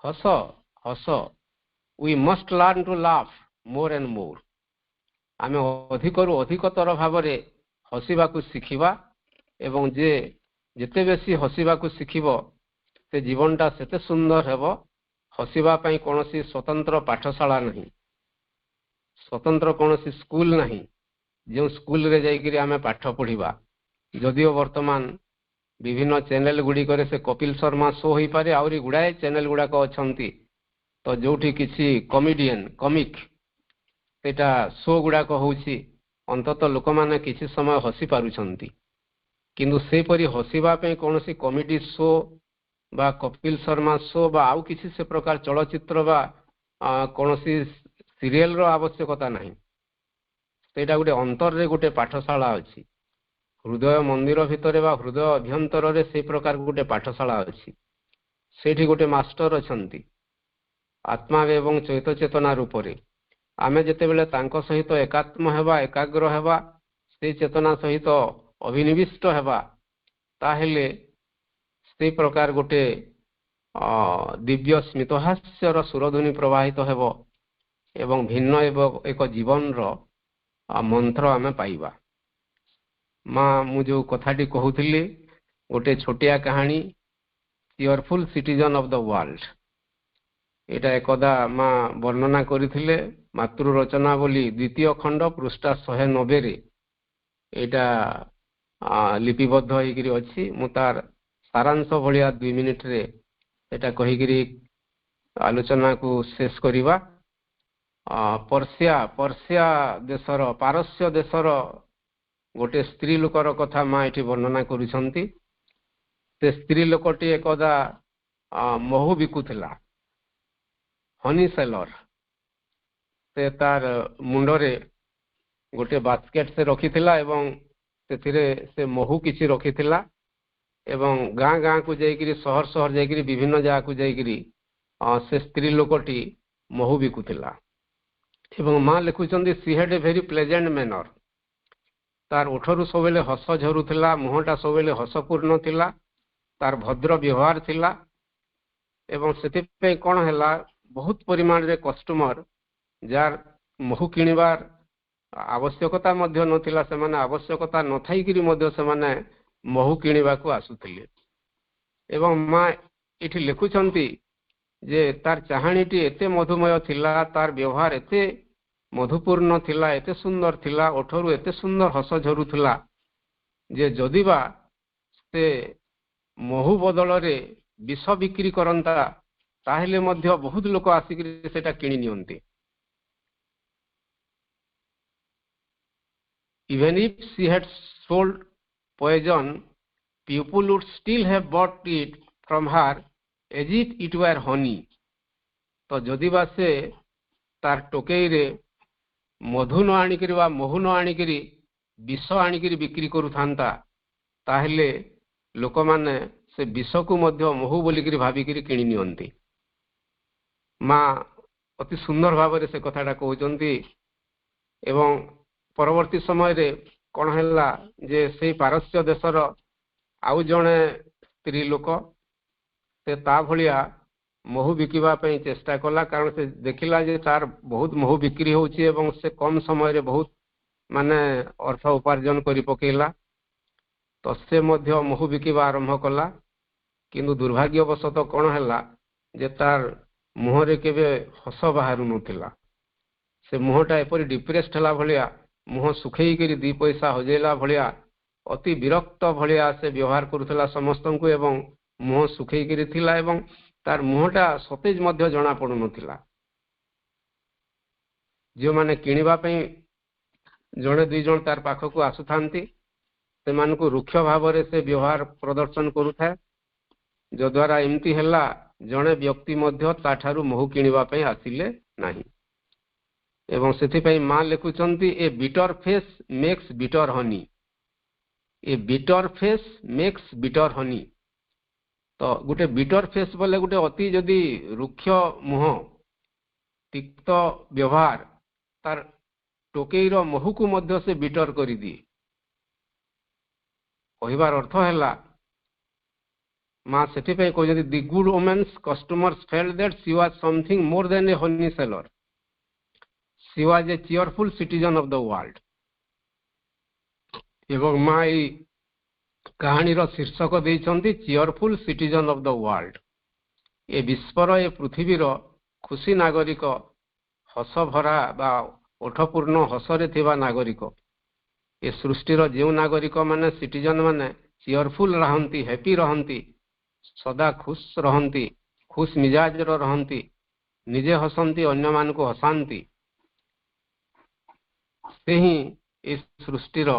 ହସ ହସ। We must learn to laugh more and more. ଆମେ ଅଧିକରୁ ଅଧିକତର ଭାବରେ ହସିବାକୁ ଶିଖିବା ଏବଂ ଯେତେ ବେଶୀ ହସିବାକୁ ଶିଖିବ ସେ ଜୀବନଟା ସେତେ ସୁନ୍ଦର ହେବ। ହସିବା ପାଇଁ କୌଣସି ସ୍ୱତନ୍ତ୍ର ପାଠଶାଳା ନାହିଁ, ସ୍ୱତନ୍ତ୍ର କୌଣସି ସ୍କୁଲ ନାହିଁ ଯେଉଁ ସ୍କୁଲରେ ଯାଇକରି ଆମେ ପାଠ ପଢ଼ିବା। ଯଦିଓ ବର୍ତ୍ତମାନ ବିଭିନ୍ନ ଚ୍ୟାନେଲ ଗୁଡ଼ିକରେ ସେ କପିଲ ଶର୍ମା ଶୋ ହୋଇପାରେ, ଆହୁରି ଗୁଡ଼ାଏ ଚ୍ୟାନେଲ ଗୁଡ଼ାକ ଅଛନ୍ତି ତ ଯୋଉଠି କିଛି କମିକ୍ ସେଇଟା ଶୋ ଗୁଡ଼ାକ ହେଉଛି, ଅନ୍ତତଃ ଲୋକମାନେ କିଛି ସମୟ ହସି ପାରୁଛନ୍ତି। କିନ୍ତୁ ସେପରି ହସିବା ପାଇଁ କୌଣସି କମେଡି ଶୋ ବା କପିଲ ଶର୍ମା ଶୋ ବା ଆଉ କିଛି ସେ ପ୍ରକାର ଚଳଚ୍ଚିତ୍ର ବା କୌଣସି ସିରିଏଲର ଆବଶ୍ୟକତା ନାହିଁ। ସେଇଟା ଗୋଟେ ଅନ୍ତରରେ ଗୋଟେ ପାଠଶାଳା ଅଛି। ହୃଦୟ ମନ୍ଦିର ଭିତରେ ବା ହୃଦୟ ଅଭ୍ୟନ୍ତରରେ ସେଇ ପ୍ରକାର ଗୋଟେ ପାଠଶାଳା ଅଛି। ସେଇଠି ଗୋଟେ ମାଷ୍ଟର ଅଛନ୍ତି ଆତ୍ମା ଏବଂ ଚୈତ ଚେତନା ରୂପରେ। ଆମେ ଯେତେବେଳେ ତାଙ୍କ ସହିତ ଏକାତ୍ମ ହେବା, ଏକାଗ୍ର ହେବା, ସେଇ ଚେତନା ସହିତ ଅଭିନିବିଷ୍ଟ ହେବା, ତାହେଲେ ସେଇ ପ୍ରକାର ଗୋଟେ ଦିବ୍ୟ ସ୍ମିତହାସ୍ୟର ସୁରଧ୍ୱନି ପ୍ରବାହିତ ହେବ ଏବଂ ଭିନ୍ନ ଏକ ଜୀବନର ମନ୍ତ୍ର ଆମେ ପାଇବା। ମା ମୁଁ ଯେଉଁ କଥାଟି କହୁଥିଲି ଗୋଟେ ଛୋଟିଆ କାହାଣୀ, ଚିୟରଫୁଲ ସିଟିଜନ ଅଫ ଦ ୱାର୍ଲଡ। ଏଇଟା ଏକଦା ମା ବର୍ଣ୍ଣନା କରିଥିଲେ ମାତୃ ରଚନା ବୋଲି 2ୟ ଖଣ୍ଡ ପୃଷ୍ଠା 190ରେ ଏଇଟା ଲିପିବଦ୍ଧ ହେଇକରି ଅଛି। ମୁଁ ତାର ସାରାଂଶ ଭଳିଆ 2 ମିନିଟରେ ଏଟା କହିକିରି ଆଲୋଚନାକୁ ଶେଷ କରିବା। ପାରସ୍ୟ ଦେଶର ଗୋଟେ ସ୍ତ୍ରୀ ଲୋକର କଥା ମା ଏଠି ବର୍ଣ୍ଣନା କରୁଛନ୍ତି। ସେ ସ୍ତ୍ରୀ ଲୋକଟି ଏକଦା ମହୁ ବିକୁଥିଲା, ହନି ସେଲର। ସେ ତାର ମୁଣ୍ଡରେ ଗୋଟେ ବାସ୍କେଟ ସେ ରଖିଥିଲା ଏବଂ ସେଥିରେ ସେ ମହୁ କିଛି ରଖିଥିଲା ଏବଂ ଗାଁ ଗାଁକୁ ଯାଇକରି ସହର ସହର ଯାଇକରି ବିଭିନ୍ନ ଜାଗାକୁ ଯାଇକରି ସେ ସ୍ତ୍ରୀ ଲୋକଟି ମହୁ ବିକୁଥିଲା। ଏବଂ ମା ଲେଖୁଛନ୍ତି C had A very pleasant ମ୍ୟାନର। ତାର ଓଠରୁ ସବୁବେଳେ ହସ ଝରୁଥିଲା, ମୁହଁଟା ସବୁବେଳେ ହସପୂର୍ଣ୍ଣ ଥିଲା, ତାର ଭଦ୍ର ବ୍ୟବହାର ଥିଲା ଏବଂ ସେଥିପାଇଁ କ'ଣ ହେଲା, ବହୁତ ପରିମାଣରେ କଷ୍ଟମର ଯାର ମହୁ କିଣିବାର ଆବଶ୍ୟକତା ମଧ୍ୟ ନଥିଲା, ସେମାନେ ଆବଶ୍ୟକତା ନଥାଇକିରି ମଧ୍ୟ ସେମାନେ ମହୁ କିଣିବାକୁ ଆସୁଥିଲେ। ଏବଂ ମା ଏଠି ଲେଖୁଛନ୍ତି ଯେ ତାର ଚାହାଣୀଟି ଏତେ ମଧୁମୟ ଥିଲା, ତାର ବ୍ୟବହାର ଏତେ ମଧୁପୂର୍ଣ୍ଣ ଥିଲା, ଏତେ ସୁନ୍ଦର ଥିଲା, ଓଠରୁ ଏତେ ସୁନ୍ଦର ହସ ଝରୁଥିଲା ଯେ ଯଦିବା ସେ ମହୁ ବଦଳରେ ବିଷ ବିକ୍ରି କରନ୍ତା ତାହେଲେ ମଧ୍ୟ ବହୁତ ଲୋକ ଆସିକରି ସେଟା କିଣି ନିଅନ୍ତି। Even if she had sold poison, people would still have bought it from her as if it were honey. ତ ଯଦିବା ସେ ତାର ଟୋକେଇରେ ମଧୁ ନ ଆଣିକରି ବା ମହୁ ନ ଆଣିକରି ବିଷ ଆଣିକରି ବିକ୍ରି କରୁଥାନ୍ତା ତାହେଲେ ଲୋକମାନେ ସେ ବିଷକୁ ମଧ୍ୟ ମହୁ ବୋଲିକରି ଭାବିକରି କିଣି ନିଅନ୍ତି। ମା ଅତି ସୁନ୍ଦର ଭାବରେ ସେ କଥାଟା କହୁଛନ୍ତି। ଏବଂ ପରବର୍ତ୍ତୀ ସମୟରେ କ'ଣ ହେଲା ଯେ ସେଇ ପାରସ୍ୟ ଦେଶର ଆଉ ଜଣେ ସ୍ତ୍ରୀ ଲୋକ ସେ ତା ଭଳିଆ ମହୁ ବିକିବା ପାଇଁ ଚେଷ୍ଟା କଲା, କାରଣ ସେ ଦେଖିଲା ଯେ ତାର ବହୁତ ମହୁ ବିକ୍ରି ହେଉଛି ଏବଂ ସେ କମ୍ ସମୟରେ ବହୁତ ଅର୍ଥ ଉପାର୍ଜନ କରି ପକେଇଲା। ତ ସେ ମଧ୍ୟ ମହୁ ବିକିବା ଆରମ୍ଭ କଲା। କିନ୍ତୁ ଦୁର୍ଭାଗ୍ୟବଶତଃ କ'ଣ ହେଲା ଯେ ତାର ମୁହଁରେ କେବେ ହସ ବାହାରୁ ନଥିଲା। ସେ ମୁହଁଟା ଏପରି ଡିପ୍ରେସ୍ଡ ହେଲା ଭଳିଆ ମୁହଁ ଶୁଖେଇକରି 2 ପଇସା ହଜେଇଲା ଭଳିଆ ଅତି ବିରକ୍ତ ଭଳିଆ ସେ ବ୍ୟବହାର କରୁଥିଲା ସମସ୍ତଙ୍କୁ ଏବଂ ମୁହଁ ଶୁଖେଇକରି ଥିଲା ଏବଂ ତାର ମୁହଁଟା ସତେଜ ମଧ୍ୟ ଜଣା ପଡୁନଥିଲା। ଯେଉଁମାନେ କିଣିବା ପାଇଁ ଜଣେ 2 ଜଣ ତାର ପାଖକୁ ଆସୁଥାନ୍ତି ସେମାନଙ୍କୁ ରୁକ୍ଷ ଭାବରେ ସେ ବ୍ୟବହାର ପ୍ରଦର୍ଶନ କରୁଥାଏ, ଯଦ୍ୱାରା ଏମିତି ହେଲା ଜଣେ ବ୍ୟକ୍ତି ମଧ୍ୟ ତାଠାରୁ ମହୁ କିଣିବା ପାଇଁ ଆସିଲେ ନାହିଁ। ଏବଂ ସେଥିପାଇଁ ମା ଲେଖୁଛନ୍ତି ଏ ବିଟର ଫେସ୍ ମେକ୍ସ ବିଟର ହନି, ଏ ବିଟର ଫେସ୍ ମେକ୍ସ ବିଟର ହନି। ତ ଗୋଟେ ବିଟର ଫେସ୍ ବୋଲେ ଗୋଟେ ଅତି ଯଦି ରୁକ୍ଷ ମୁହଁ ତିକ୍ତ ବ୍ୟବହାର ତାର ଟୋକେଇର ମହୁକୁ ମଧ୍ୟ ସେ ବିଟର କରିଦିଏ। କହିବାର ଅର୍ଥ ହେଲା ମା ସେଥିପାଇଁ କହୁଛନ୍ତି the good omens customers felt that she was something more than a honey seller, she was a cheerful citizen of the world. ଏବଂ ମା ଏଇ କାହାଣୀର ଶୀର୍ଷକ ଦେଇଛନ୍ତି cheerful citizen of the world. ଏ ବିଶ୍ୱର ଏ ପୃଥିବୀର ଖୁସି ନାଗରିକ, ହସ ଭରା ବା ଓଠପୂର୍ଣ୍ଣ ହସରେ ଥିବା ନାଗରିକ। ଏ ସୃଷ୍ଟିର ଯେଉଁ ନାଗରିକ ମାନେ ସିଟିଜନ ମାନେ ଚିୟରଫୁଲ ରହନ୍ତି, ହ୍ୟାପି ରହନ୍ତି, ସଦା ଖୁସ ରହନ୍ତି, ଖୁସ ମିଜାଜର ରହନ୍ତି, ନିଜେ ହସନ୍ତି, ଅନ୍ୟମାନଙ୍କୁ ହସାନ୍ତି, ସେ ହିଁ ଏ ସୃଷ୍ଟିର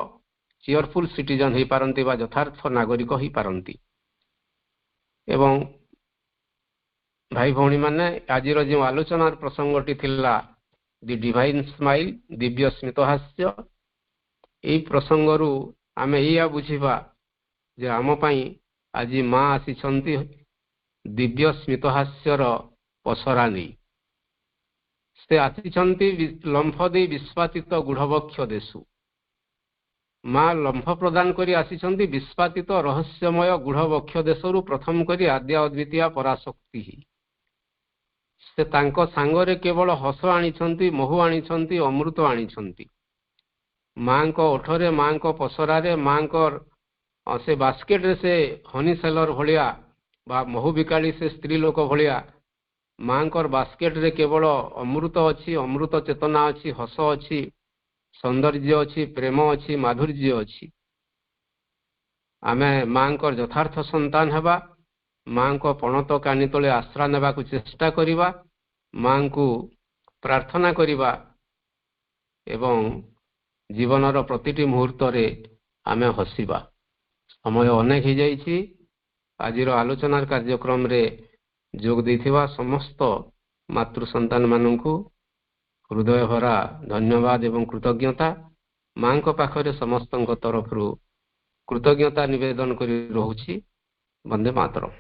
ଚିୟରଫୁଲ ସିଟିଜନ ହେଇପାରନ୍ତି ବା ଯଥାର୍ଥ ନାଗରିକ ହେଇପାରନ୍ତି। ଏବଂ ଭାଇ ଭଉଣୀମାନେ ଆଜିର ଯେଉଁ ଆଲୋଚନାର ପ୍ରସଙ୍ଗଟି ଥିଲା ଦି ଡିଭାଇନ୍ ସ୍ମାଇଲ୍, ଦିବ୍ୟ ସ୍ମିତହାସ୍ୟ, ଏହି ପ୍ରସଙ୍ଗରୁ ଆମେ ଏଇଆ ବୁଝିବା ଯେ ଆମ ପାଇଁ ଆଜି ମା ଆସିଛନ୍ତି ଦିବ୍ୟ ସ୍ମିତହାସ୍ୟର ପସରା ନେଇ। ସେ ଆସିଛନ୍ତି ଲମ୍ଫ ଦେଇ ବିଶ୍ୱାତୀତ ଗୂଢ଼ବକ୍ଷ ଦେଶୁ। ମା ଲମ୍ଫ ପ୍ରଦାନ କରି ଆସିଛନ୍ତି ବିଶ୍ୱାତୀତ ରହସ୍ୟମୟ ଗୂଢ଼ବକ୍ଷ ଦେଶରୁ ପ୍ରଥମ କରି ଆଦ୍ୟ ଅଦ୍ୱିତୀୟ ପରାଶକ୍ତି। ସେ ତାଙ୍କ ସାଙ୍ଗରେ କେବଳ ହସ ଆଣିଛନ୍ତି, ମହୁ ଆଣିଛନ୍ତି, ଅମୃତ ଆଣିଛନ୍ତି। ମାଙ୍କ ଓଠରେ, ମାଙ୍କ ପସରାରେ, ମାଙ୍କର ସେ ବାସ୍କେଟରେ ସେ ହନି ସେଲର ଭଳିଆ ବା ମହୁ ବିକାଳି ସେ ସ୍ତ୍ରୀ ଲୋକ ଭଳିଆ ମାଙ୍କର ବାସ୍କେଟରେ କେବଳ ଅମୃତ ଅଛି, ଅମୃତ ଚେତନା ଅଛି, ହସ ଅଛି, ସୌନ୍ଦର୍ଯ୍ୟ ଅଛି, ପ୍ରେମ ଅଛି, ମାଧୁର୍ଯ୍ୟ ଅଛି। ଆମେ ମାଙ୍କର ଯଥାର୍ଥ ସନ୍ତାନ ହେବା, ମାଙ୍କ ପଣତ କାନି ତଳେ ଆଶ୍ରା ନେବାକୁ ଚେଷ୍ଟା କରିବା, ମାଙ୍କୁ ପ୍ରାର୍ଥନା କରିବା ଏବଂ ଜୀବନର ପ୍ରତିଟି ମୁହୂର୍ତ୍ତରେ ଆମେ ହସିବା। ସମୟ ଅନେକ ହେଇଯାଇଛି। ଆଜିର ଆଲୋଚନାର କାର୍ଯ୍ୟକ୍ରମରେ ଯୋଗ ଦେଇଥିବା ସମସ୍ତ ମାତୃ ସନ୍ତାନମାନଙ୍କୁ ହୃଦୟ ଭରା ଧନ୍ୟବାଦ ଏବଂ କୃତଜ୍ଞତା। ମାଙ୍କ ପାଖରେ ସମସ୍ତଙ୍କ ତରଫରୁ କୃତଜ୍ଞତା ନିବେଦନ କରି ରହୁଛି। ବନ୍ଦେ ମାତରମ୍।